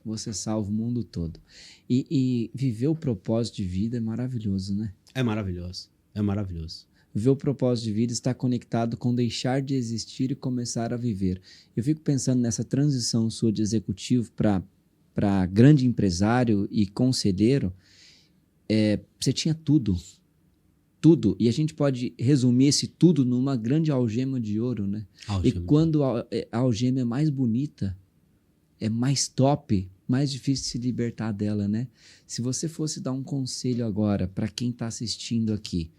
você salva o mundo todo. E viver o propósito de vida é maravilhoso, né? É maravilhoso, é maravilhoso. Viver o propósito de vida está conectado com deixar de existir e começar a viver. Eu fico pensando nessa transição sua de executivo para grande empresário e conselheiro. Você tinha tudo. Tudo. E a gente pode resumir esse tudo numa grande algema de ouro, né? E quando a algema é mais bonita, é mais top, mais difícil de se libertar dela, né? Se você fosse dar um conselho agora para quem está assistindo aqui,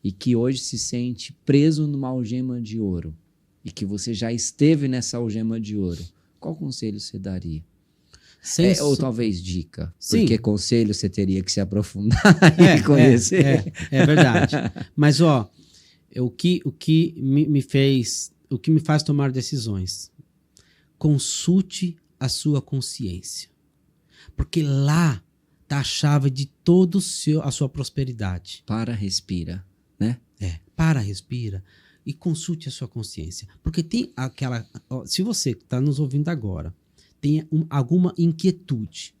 e que hoje se sente preso numa algema de ouro, e que você já esteve nessa algema de ouro, qual conselho você daria? Ou talvez dica, Sim. Porque conselho você teria que se aprofundar e conhecer. É verdade. Mas, o que me faz tomar decisões? Consulte a sua consciência, porque lá está a chave de toda a sua prosperidade. Respira. Né? Respira e consulte a sua consciência. Porque tem se você está nos ouvindo agora, tem alguma inquietude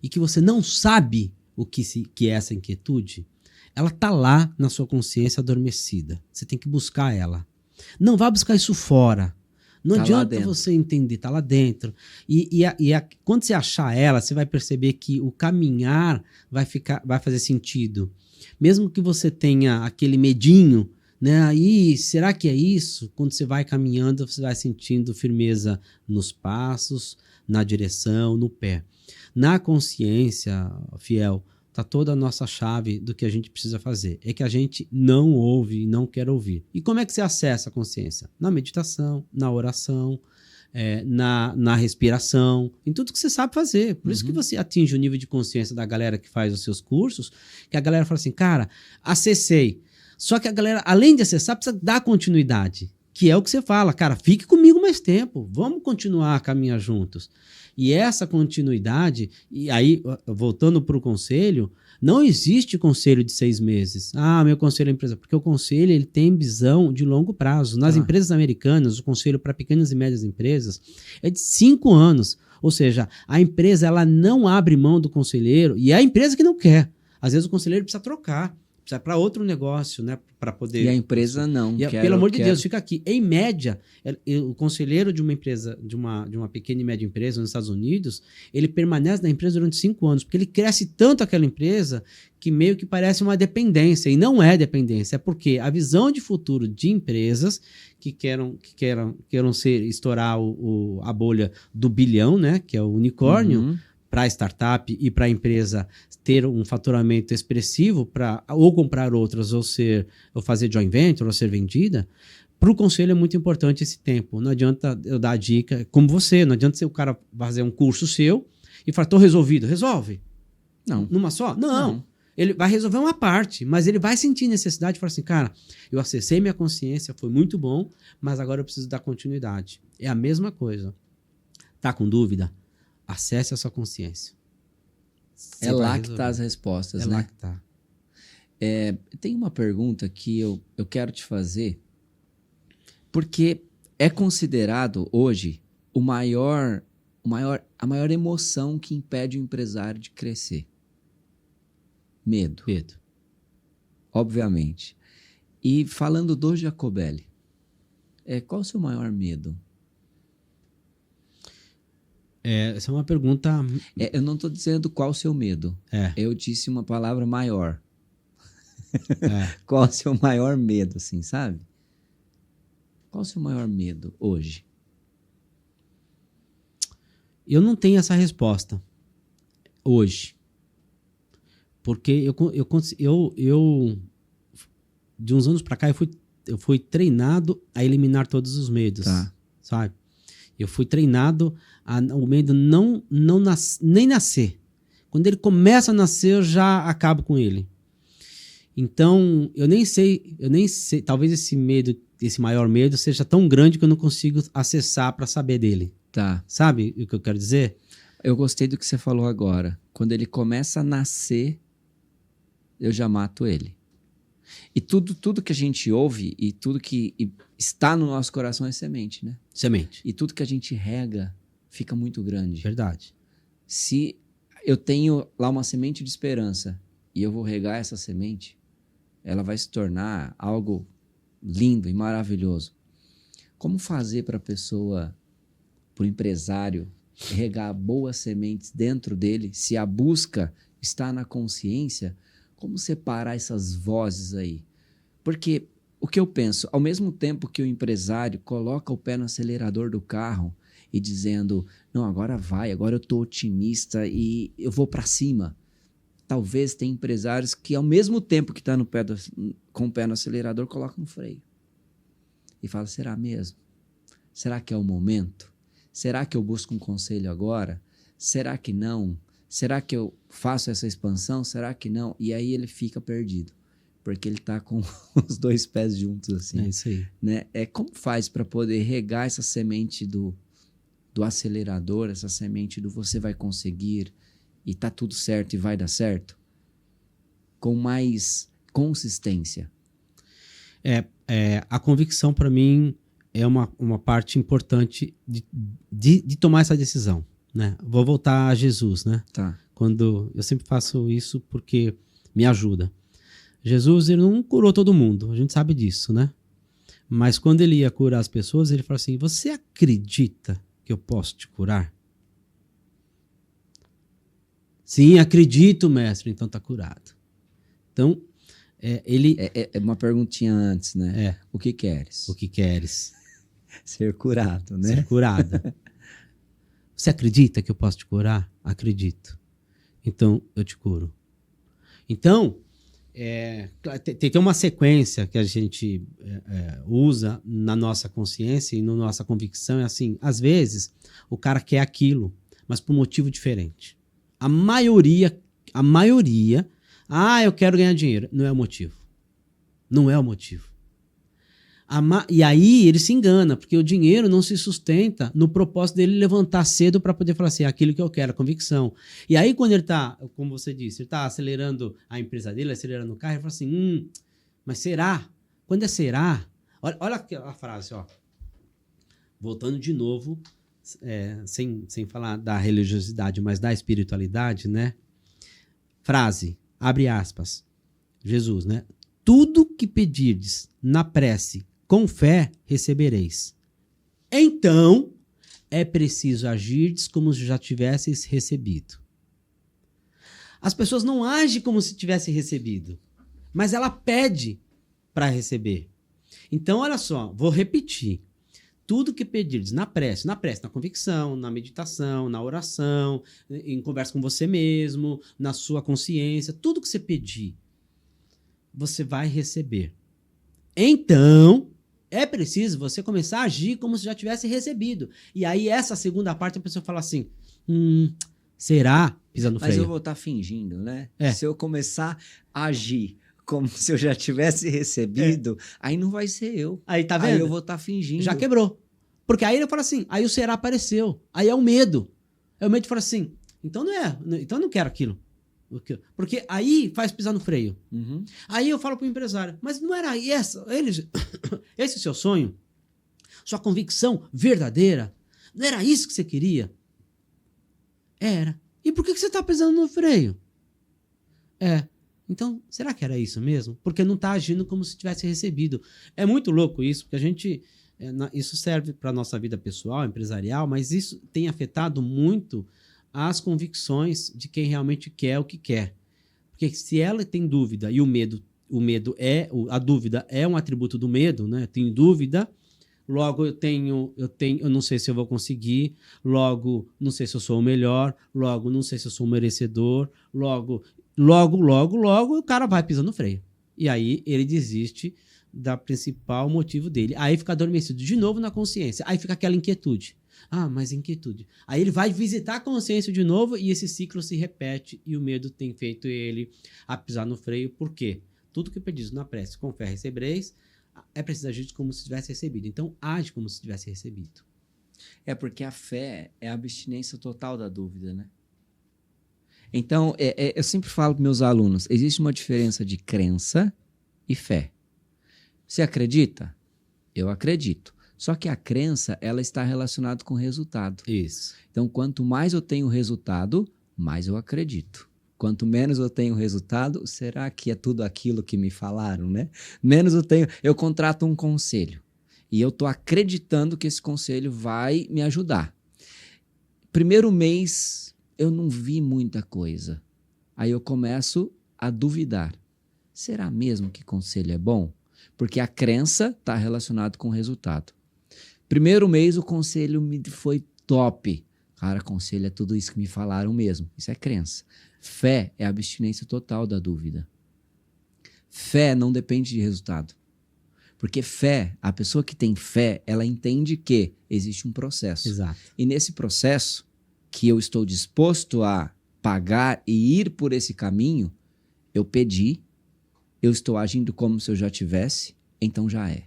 e que você não sabe o que é essa inquietude, ela está lá na sua consciência adormecida. Você tem que buscar ela. Não vá buscar isso fora. Não adianta você entender, está lá dentro. Quando você achar ela, você vai perceber que o caminhar vai fazer sentido. Mesmo que você tenha aquele medinho, né? Aí, será que é isso? Quando você vai caminhando, você vai sentindo firmeza nos passos, na direção, no pé. Na consciência, fiel, está toda a nossa chave do que a gente precisa fazer. É que a gente não ouve e não quer ouvir. E como é que você acessa a consciência? Na meditação, na oração, na respiração, em tudo que você sabe fazer. Por isso que você atinge o nível de consciência da galera que faz os seus cursos, que a galera fala assim, cara, acessei. Só que a galera, além de acessar, precisa dar continuidade, que é o que você fala, cara, fique comigo mais tempo, vamos continuar a caminhar juntos. E essa continuidade, e aí, voltando para o conselho, não existe conselho de 6 meses. Meu conselho é empresa. Porque o conselho ele tem visão de longo prazo. Nas empresas americanas, o conselho para pequenas e médias empresas é de 5 anos. Ou seja, a empresa ela não abre mão do conselheiro e é a empresa que não quer. Às vezes o conselheiro precisa trocar. Precisa para outro negócio, né? Para poder. E a empresa não. Pelo amor de Deus, fica aqui. Em média, o conselheiro de uma empresa, de uma pequena e média empresa nos Estados Unidos, ele permanece na empresa durante 5 anos, porque ele cresce tanto aquela empresa que meio que parece uma dependência. E não é dependência, é porque a visão de futuro de empresas que queiram estourar a bolha do bilhão, né? Que é o unicórnio. Para a startup e para a empresa ter um faturamento expressivo para ou comprar outras ou fazer joint venture ou ser vendida, para o conselho é muito importante esse tempo. Não adianta eu dar a dica, como você, não adianta o cara fazer um curso seu e falar, estou resolvido. Resolve. Não. Numa só? Não. Ele vai resolver uma parte, mas ele vai sentir necessidade de falar assim, cara, eu acessei minha consciência, foi muito bom, mas agora eu preciso dar continuidade. É a mesma coisa. Tá com dúvida? Acesse a sua consciência. É lá que tá as respostas, né? É lá que tá. Tem uma pergunta que eu quero te fazer, porque é considerado hoje a maior emoção que impede o empresário de crescer. Medo. Obviamente. E falando do Jacobelli, qual o seu maior medo? Essa é uma pergunta... eu não estou dizendo qual o seu medo. Eu disse uma palavra maior. Qual o seu maior medo, assim, sabe? Qual o seu maior medo hoje? Eu não tenho essa resposta hoje. Porque eu de uns anos para cá, eu fui treinado a eliminar todos os medos, Tá. sabe? Eu fui treinado o medo nem nascer. Quando ele começa a nascer, eu já acabo com ele. Então, eu nem sei, talvez esse maior medo seja tão grande que eu não consigo acessar para saber dele. Tá. Sabe o que eu quero dizer? Eu gostei do que você falou agora. Quando ele começa a nascer, eu já mato ele. E tudo que a gente ouve e tudo que está no nosso coração é semente, né? Semente. E tudo que a gente rega fica muito grande. Verdade. Se eu tenho lá uma semente de esperança e eu vou regar essa semente, ela vai se tornar algo lindo e maravilhoso. Como fazer para a pessoa, para o empresário, regar boas sementes dentro dele, se a busca está na consciência? Como separar essas vozes aí? Porque o que eu penso, ao mesmo tempo que o empresário coloca o pé no acelerador do carro e dizendo, não, agora vai, agora eu estou otimista e eu vou para cima. Talvez tenha empresários que, ao mesmo tempo que está com o pé no acelerador, colocam no freio. E fala, será mesmo? Será que é o momento? Será que eu busco um conselho agora? Será que não? Será que eu faço essa expansão? Será que não? E aí ele fica perdido, porque ele está com os dois pés juntos assim. É isso aí. Né? Como faz para poder regar essa semente do acelerador, essa semente do você vai conseguir e tá tudo certo e vai dar certo? Com mais consistência. A convicção, para mim, é uma parte importante de tomar essa decisão. Né? Vou voltar a Jesus, né? Tá. Quando eu sempre faço isso porque me ajuda. Jesus, ele não curou todo mundo, a gente sabe disso, né? Mas quando ele ia curar as pessoas, ele falou assim, você acredita que eu posso te curar? Sim, acredito, mestre, então tá curado. Então, ele... É uma perguntinha antes, né? O que queres? O que queres? Ser curado, né? Ser curada. Você acredita que eu posso te curar? Acredito. Então, eu te curo. Então, tem uma sequência que a gente usa na nossa consciência e na nossa convicção. É assim, às vezes, o cara quer aquilo, mas por um motivo diferente. A maioria, eu quero ganhar dinheiro. Não é o motivo. Não é o motivo. E aí ele se engana, porque o dinheiro não se sustenta no propósito dele levantar cedo para poder falar assim, aquilo que eu quero, a convicção. E aí quando ele está, como você disse, ele está acelerando a empresa dele, acelerando o carro, ele fala assim, mas será? Quando é será? Olha a frase, ó. Voltando de novo, sem falar da religiosidade, mas da espiritualidade, né? Frase, abre aspas, Jesus, né? Tudo que pedirdes na prece, com fé recebereis. Então, é preciso agirdes como se já tivesseis recebido. As pessoas não agem como se tivessem recebido, mas ela pede para receber. Então, olha só, vou repetir. Tudo que pedirdes na prece, na convicção, na meditação, na oração, em conversa com você mesmo, na sua consciência, tudo que você pedir, você vai receber. Então, é preciso você começar a agir como se já tivesse recebido. E aí, essa segunda parte, a pessoa fala assim, será? Pisa no freio. Mas eu vou estar fingindo, né? É. Se eu começar a agir como se eu já tivesse recebido, aí não vai ser eu. Aí, tá vendo? Aí eu vou estar fingindo. Já quebrou. Porque aí ele fala assim, aí o será apareceu. Aí é o medo. É o medo de falar assim, então não é, então eu não quero aquilo. Porque aí faz pisar no freio. Uhum. Aí eu falo pro empresário, mas não era esse seu sonho? Sua convicção verdadeira? Não era isso que você queria? Era. E por que você tá pisando no freio? Então, será que era isso mesmo? Porque não tá agindo como se tivesse recebido. É muito louco isso, porque a gente... isso serve para a nossa vida pessoal, empresarial, mas isso tem afetado muito as convicções de quem realmente quer o que quer. Porque se ela tem dúvida, e a dúvida é um atributo do medo, né? Tem dúvida, logo eu não sei se eu vou conseguir, logo não sei se eu sou o melhor, logo não sei se eu sou o merecedor, logo, o cara vai pisando no freio. E aí ele desiste da principal motivo dele. Aí fica adormecido de novo na consciência. Aí fica aquela inquietude. Ah, mas inquietude. Aí ele vai visitar a consciência de novo e esse ciclo se repete e o medo tem feito ele a pisar no freio. Por quê? Tudo que pedis na prece, com fé recebereis, é preciso agir como se tivesse recebido. Então, age como se tivesse recebido. É porque a fé é a abstinência total da dúvida, né? Então, eu sempre falo para meus alunos, existe uma diferença de crença e fé. Você acredita? Eu acredito. Só que a crença, ela está relacionada com o resultado. Isso. Então, quanto mais eu tenho resultado, mais eu acredito. Quanto menos eu tenho resultado, será que é tudo aquilo que me falaram, né? Menos eu contrato um conselho. E eu estou acreditando que esse conselho vai me ajudar. Primeiro mês, eu não vi muita coisa. Aí eu começo a duvidar. Será mesmo que conselho é bom? Porque a crença está relacionada com o resultado. Primeiro mês, o conselho me foi top. Cara, conselho é tudo isso que me falaram mesmo. Isso é crença. Fé é a abstinência total da dúvida. Fé não depende de resultado. Porque fé, a pessoa que tem fé, ela entende que existe um processo. Exato. E nesse processo, que eu estou disposto a pagar e ir por esse caminho, eu pedi, eu estou agindo como se eu já tivesse, então já é.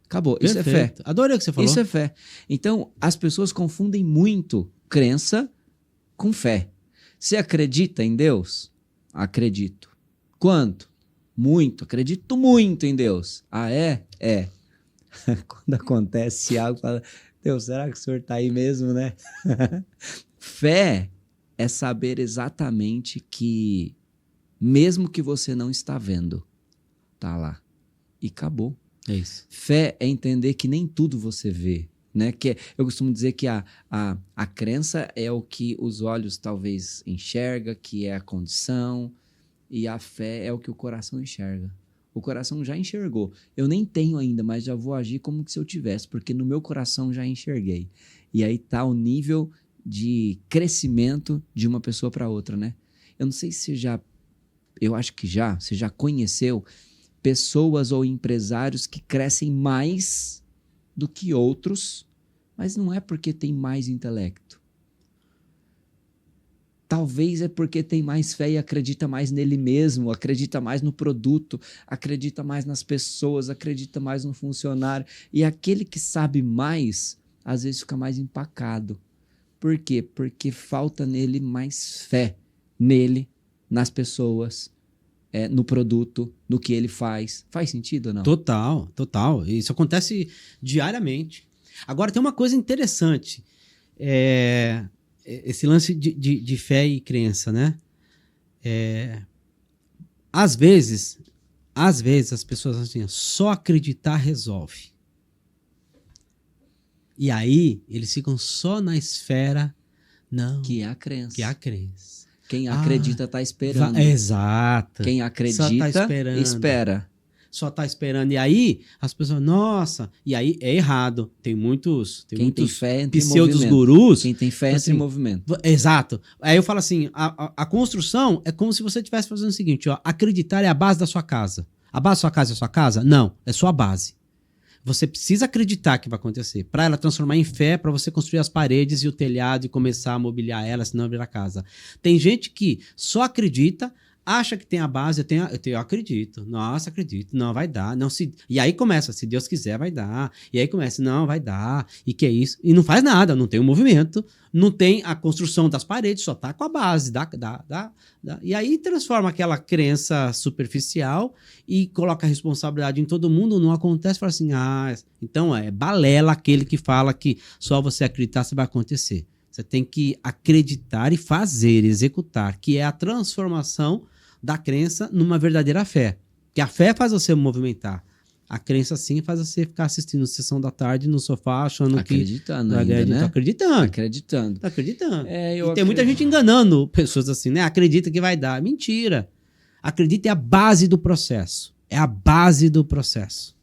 Acabou. Perfeito. Isso é fé. Adorei o que você falou. Isso é fé. Então, as pessoas confundem muito crença com fé. Você acredita em Deus? Acredito. Quanto? Muito. Acredito muito em Deus. Ah, é? É. Quando acontece algo, fala, Deus, será que o senhor está aí mesmo, né? Fé é saber exatamente que, mesmo que você não está vendo, tá lá. E acabou. É isso. Fé é entender que nem tudo você vê, né? Eu costumo dizer que a crença é o que os olhos talvez enxerga, que é a condição, e a fé é o que o coração enxerga. O coração já enxergou. Eu nem tenho ainda, mas já vou agir como se eu tivesse, porque no meu coração já enxerguei. E aí tá o nível de crescimento de uma pessoa para outra, né? Eu não sei se eu acho que você já conheceu pessoas ou empresários que crescem mais do que outros, mas não é porque tem mais intelecto. Talvez é porque tem mais fé e acredita mais nele mesmo, acredita mais no produto, acredita mais nas pessoas, acredita mais no funcionário. E aquele que sabe mais, às vezes fica mais empacado. Por quê? Porque falta nele mais fé. Nele, nas pessoas, no produto, no que ele faz. Faz sentido ou não? Total, total. Isso acontece diariamente. Agora, tem uma coisa interessante. Esse lance de fé e crença, né? Às vezes as pessoas assim, só acreditar resolve. E aí, eles ficam só na esfera, não, que é a crença. Que é a crença. Quem acredita está esperando. Exato. Quem acredita, só tá esperando. espera. Só tá esperando. E aí, as pessoas, nossa, e aí é errado. Tem muitos tem fé entre pseudos gurus. Quem tem fé entra em movimento. Exato. Aí eu falo assim, a construção é como se você estivesse fazendo o seguinte, ó, acreditar é a base da sua casa. A base da sua casa é a sua casa? Não, é sua base. Você precisa acreditar que vai acontecer. Para ela transformar em fé, para você construir as paredes e o telhado e começar a mobiliar ela, senão virar casa. Tem gente que só acredita, acha que tem a base, eu acredito. Nossa, acredito. Não, vai dar. Não, e aí começa, se Deus quiser, vai dar. E aí começa, não, vai dar. E que é isso? E não faz nada, não tem o movimento, não tem a construção das paredes, só tá com a base. E aí transforma aquela crença superficial e coloca a responsabilidade em todo mundo, não acontece, fala assim, então balela aquele que fala que só você acreditar você vai acontecer. Você tem que acreditar e fazer, executar, que é a transformação da crença numa verdadeira fé. Que a fé faz você movimentar. A crença, sim, faz você ficar assistindo Sessão da Tarde no sofá, achando acreditando que... ainda, né? Acreditando. Tá acreditando. E tem muita gente enganando pessoas assim, né? Acredita que vai dar. Mentira. Acredita é a base do processo. É a base do processo.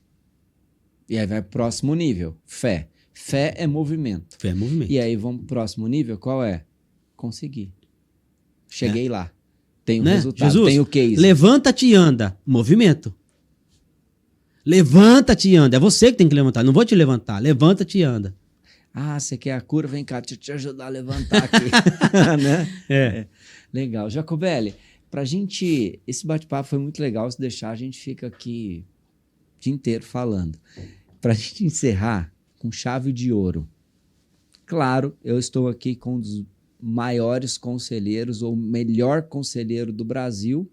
E aí vai pro próximo nível, fé. Fé é movimento. Fé é movimento. E aí vamos pro próximo nível, qual é? Conseguir. Cheguei lá. Tenho Né? resultado, Jesus, tenho case. levanta-te e anda. Movimento. Levanta-te e anda. É você que tem que levantar. Não vou te levantar. Levanta-te e anda. Ah, você quer a cura? Vem cá, deixa eu te ajudar a levantar aqui. Né? É. Legal. Jacobelli, pra gente... Esse bate-papo foi muito legal. Se deixar, a gente fica aqui o dia inteiro falando. Pra gente encerrar com chave de ouro. Claro, eu estou aqui com um dos maiores conselheiros, ou melhor conselheiro do Brasil.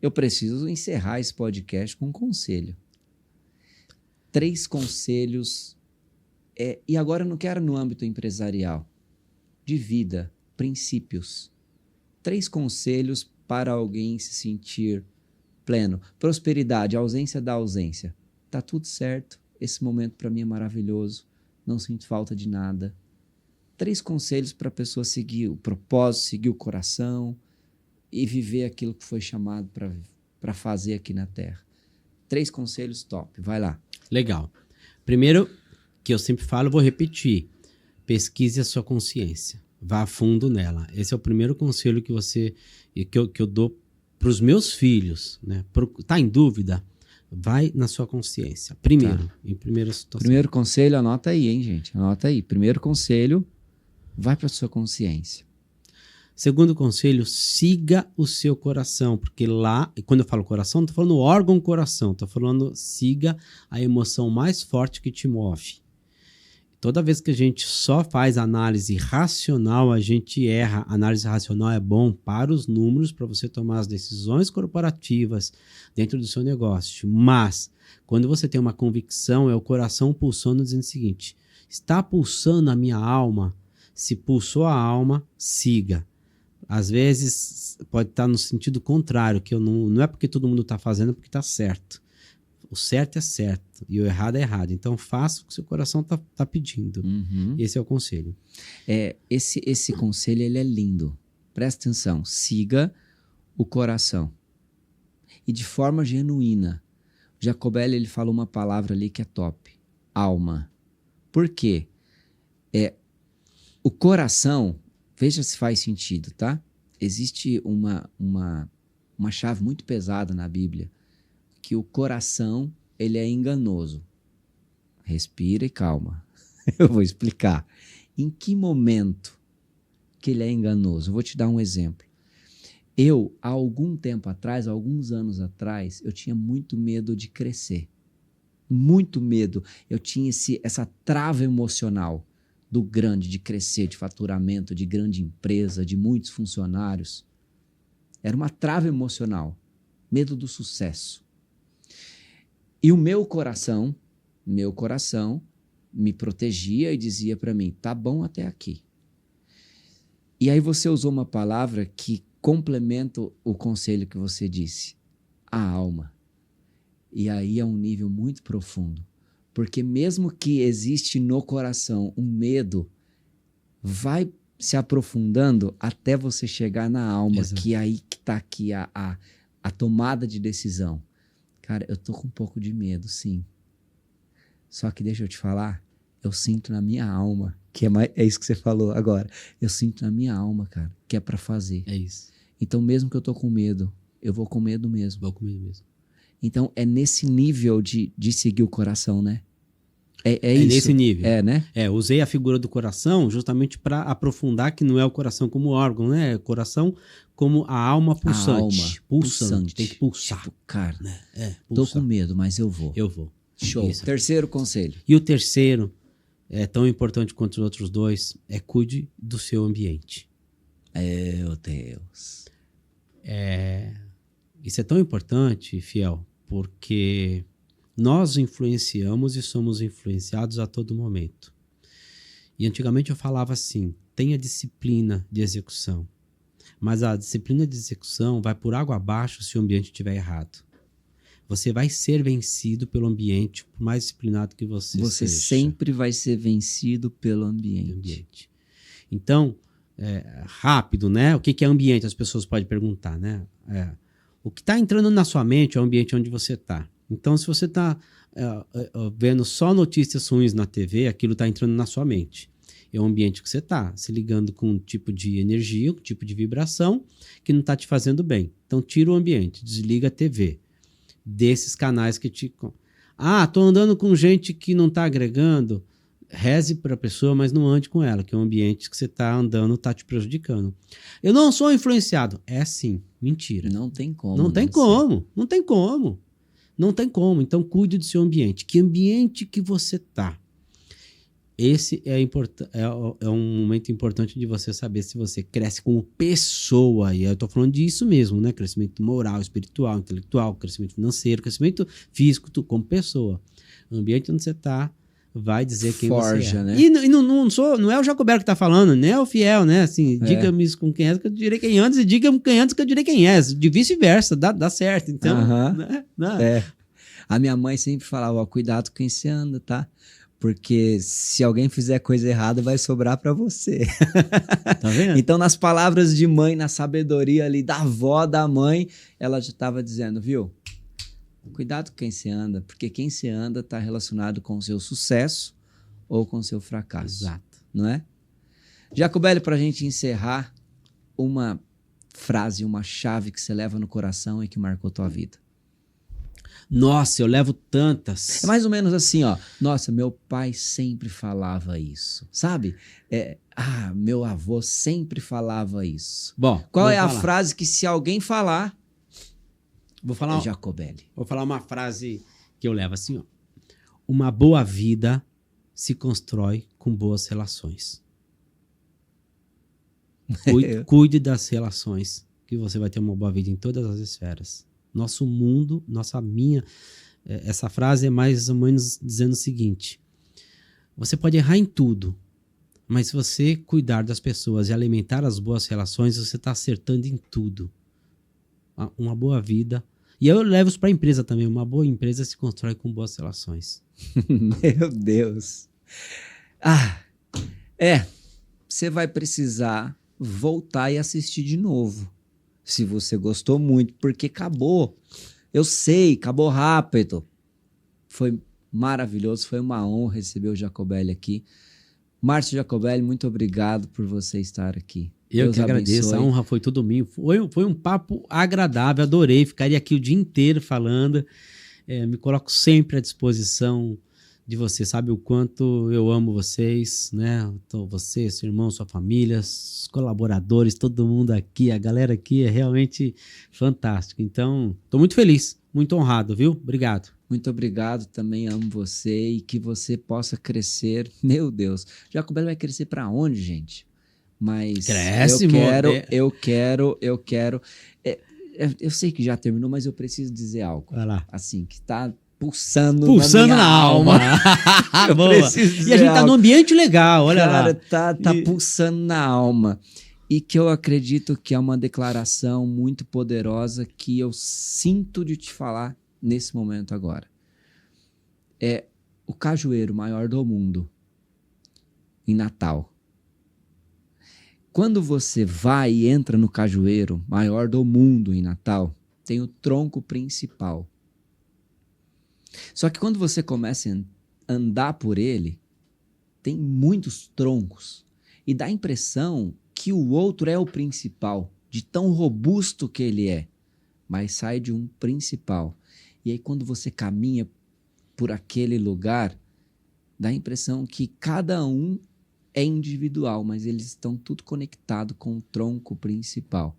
Eu preciso encerrar esse podcast com um conselho. 3 conselhos... e agora eu não quero no âmbito empresarial, de vida, princípios. 3 conselhos para alguém se sentir pleno. Prosperidade, ausência da ausência. Tá tudo certo, esse momento para mim é maravilhoso, não sinto falta de nada. 3 conselhos para a pessoa seguir o propósito, seguir o coração e viver aquilo que foi chamado para fazer aqui na Terra. 3 conselhos top, vai lá. Legal. Primeiro, que eu sempre falo, vou repetir. Pesquise a sua consciência. Vá a fundo nela. Esse é o primeiro conselho que eu dou para os meus filhos. Né? Tá em dúvida? Vai na sua consciência. Primeiro, em primeira situação. Primeiro conselho, anota aí, hein, gente? Anota aí. Primeiro conselho, vai para sua consciência. Segundo conselho, siga o seu coração, porque lá, quando eu falo coração, não estou falando órgão coração, estou falando siga a emoção mais forte que te move. Toda vez que a gente só faz análise racional, a gente erra. Análise racional é bom para os números, para você tomar as decisões corporativas dentro do seu negócio. Mas, quando você tem uma convicção, é o coração pulsando, dizendo o seguinte: está pulsando a minha alma? Se pulsou a alma, siga. Às vezes pode estar no sentido contrário, que não é porque todo mundo está fazendo, é porque está certo. O certo é certo e o errado é errado. Então faça o que seu coração está pedindo. Uhum. Esse é o conselho. Esse conselho ele é lindo. Presta atenção. Siga o coração. E de forma genuína. Jacobelli ele falou uma palavra ali que é top. Alma. Por quê? O coração... Veja se faz sentido, tá? Existe uma chave muito pesada na Bíblia, que o coração, ele é enganoso. Respira e calma. Eu vou explicar. Em que momento que ele é enganoso? Eu vou te dar um exemplo. Há algum tempo atrás, alguns anos atrás, eu tinha muito medo de crescer. Muito medo. Eu tinha essa trava emocional do grande, de crescer, de faturamento, de grande empresa, de muitos funcionários. Era uma trava emocional, medo do sucesso. E o meu coração me protegia e dizia para mim, tá bom até aqui. E aí você usou uma palavra que complementa o conselho que você disse, a alma. E aí é um nível muito profundo. Porque mesmo que existe no coração um medo, vai se aprofundando até você chegar na alma, Exato. que é aí que está aqui a tomada de decisão. Cara, eu tô com um pouco de medo, sim. Só que deixa eu te falar, eu sinto na minha alma, que é isso que você falou agora, eu sinto na minha alma, cara, que é para fazer. É isso. Então mesmo que eu tô com medo, eu vou com medo mesmo. Vou com medo mesmo. Então, é nesse nível de seguir o coração, né? É isso. Nesse nível. Né? Usei a figura do coração justamente para aprofundar que não é o coração como órgão, né? É o coração como a alma pulsante. A alma pulsante. Tem que pulsar. Tipo, cara, tô pulsar. com medo, mas eu vou. Eu vou. Show. Isso. Terceiro conselho. E o terceiro, é tão importante quanto os outros dois, é cuide do seu ambiente. Meu Deus. Isso é tão importante, Fiel, porque nós influenciamos e somos influenciados a todo momento. E antigamente eu falava assim, tenha disciplina de execução. Mas a disciplina de execução vai por água abaixo se o ambiente estiver errado. Você vai ser vencido pelo ambiente, por mais disciplinado que você seja. Você sempre vai ser vencido pelo ambiente. Então, rápido, né? O que é ambiente? As pessoas podem perguntar, né? O que está entrando na sua mente é o ambiente onde você está. Então, se você está vendo só notícias ruins na TV, aquilo está entrando na sua mente. É o ambiente que você está, se ligando com um tipo de energia, um tipo de vibração que não está te fazendo bem. Então, tira o ambiente, desliga a TV. Desses canais que te... tô andando com gente que não está agregando. Reze para a pessoa, mas não ande com ela, que é um ambiente que você está andando, está te prejudicando. Eu não sou influenciado. É sim, mentira. Não tem como. Não tem como. Não tem como. Não tem como. Então, cuide do seu ambiente. Que ambiente que você está? Esse é um momento importante de você saber se você cresce como pessoa. E eu estou falando disso mesmo, né? Crescimento moral, espiritual, intelectual, crescimento financeiro, crescimento físico, como pessoa. O ambiente onde você está vai dizer quem você é. Né? E não é o Jacobelli que está falando, nem é o Fiel, né? Assim, diga-me com quem és que eu direi quem antes e diga-me quem antes que eu direi quem és. De vice-versa, dá certo. Então, né? A minha mãe sempre falava, cuidado com quem você anda, tá? Porque se alguém fizer coisa errada, vai sobrar para você. Tá vendo? Então, nas palavras de mãe, na sabedoria ali da avó, da mãe, ela já estava dizendo, viu? Cuidado com quem você anda, porque quem você anda está relacionado com o seu sucesso ou com o seu fracasso. Exato. Não é? Jacobelli, para a gente encerrar, uma frase, uma chave que você leva no coração e que marcou tua vida. Nossa, eu levo tantas. É mais ou menos assim, ó. Nossa, meu pai sempre falava isso, sabe? Meu avô sempre falava isso. Bom, qual é a frase que se alguém falar, é Jacobelli? Vou falar uma frase que eu levo assim, ó. Uma boa vida se constrói com boas relações. Cuide das relações, que você vai ter uma boa vida em todas as esferas. Nosso mundo, essa frase é mais ou menos dizendo o seguinte: você pode errar em tudo, mas se você cuidar das pessoas e alimentar as boas relações, você está acertando em tudo. Uma boa vida. E eu levo isso para a empresa também. Uma boa empresa se constrói com boas relações. Meu Deus. Você vai precisar voltar e assistir de novo. Se você gostou muito, porque acabou. Eu sei, acabou rápido. Foi maravilhoso, foi uma honra receber o Jacobelli aqui. Márcio Jacobelli, muito obrigado por você estar aqui. Eu que agradeço, a honra foi tudo minha. Foi um papo agradável, adorei. Ficaria aqui o dia inteiro falando. Me coloco sempre à disposição de você, sabe o quanto eu amo vocês, né? Então, você, seu irmão, sua família, os colaboradores, todo mundo aqui, a galera aqui é realmente fantástica. Então, estou muito feliz, muito honrado, viu? Obrigado. Muito obrigado, também amo você e que você possa crescer. Meu Deus, Jacobelli vai crescer para onde, gente? Mas cresce, eu quero. Eu sei que já terminou, mas eu preciso dizer algo. Vai lá. Assim, que tá pulsando na alma. Boa. E a gente tá num ambiente legal, olha lá. Cara, tá pulsando na alma. E que eu acredito que é uma declaração muito poderosa que eu sinto de te falar nesse momento agora. É o cajueiro maior do mundo em Natal. Quando você vai e entra no cajueiro maior do mundo em Natal, tem o tronco principal. Só que quando você começa a andar por ele, tem muitos troncos. E dá a impressão que o outro é o principal, de tão robusto que ele é. Mas sai de um principal. E aí quando você caminha por aquele lugar, dá a impressão que cada um é individual, mas eles estão tudo conectados com o tronco principal.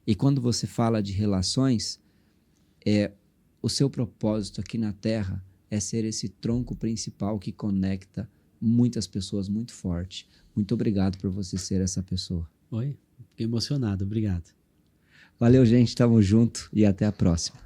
E quando você fala de relações, o seu propósito aqui na Terra é ser esse tronco principal que conecta muitas pessoas muito forte. Muito obrigado por você ser essa pessoa. Oi, fiquei emocionado, obrigado. Valeu, gente, tamo junto e até a próxima.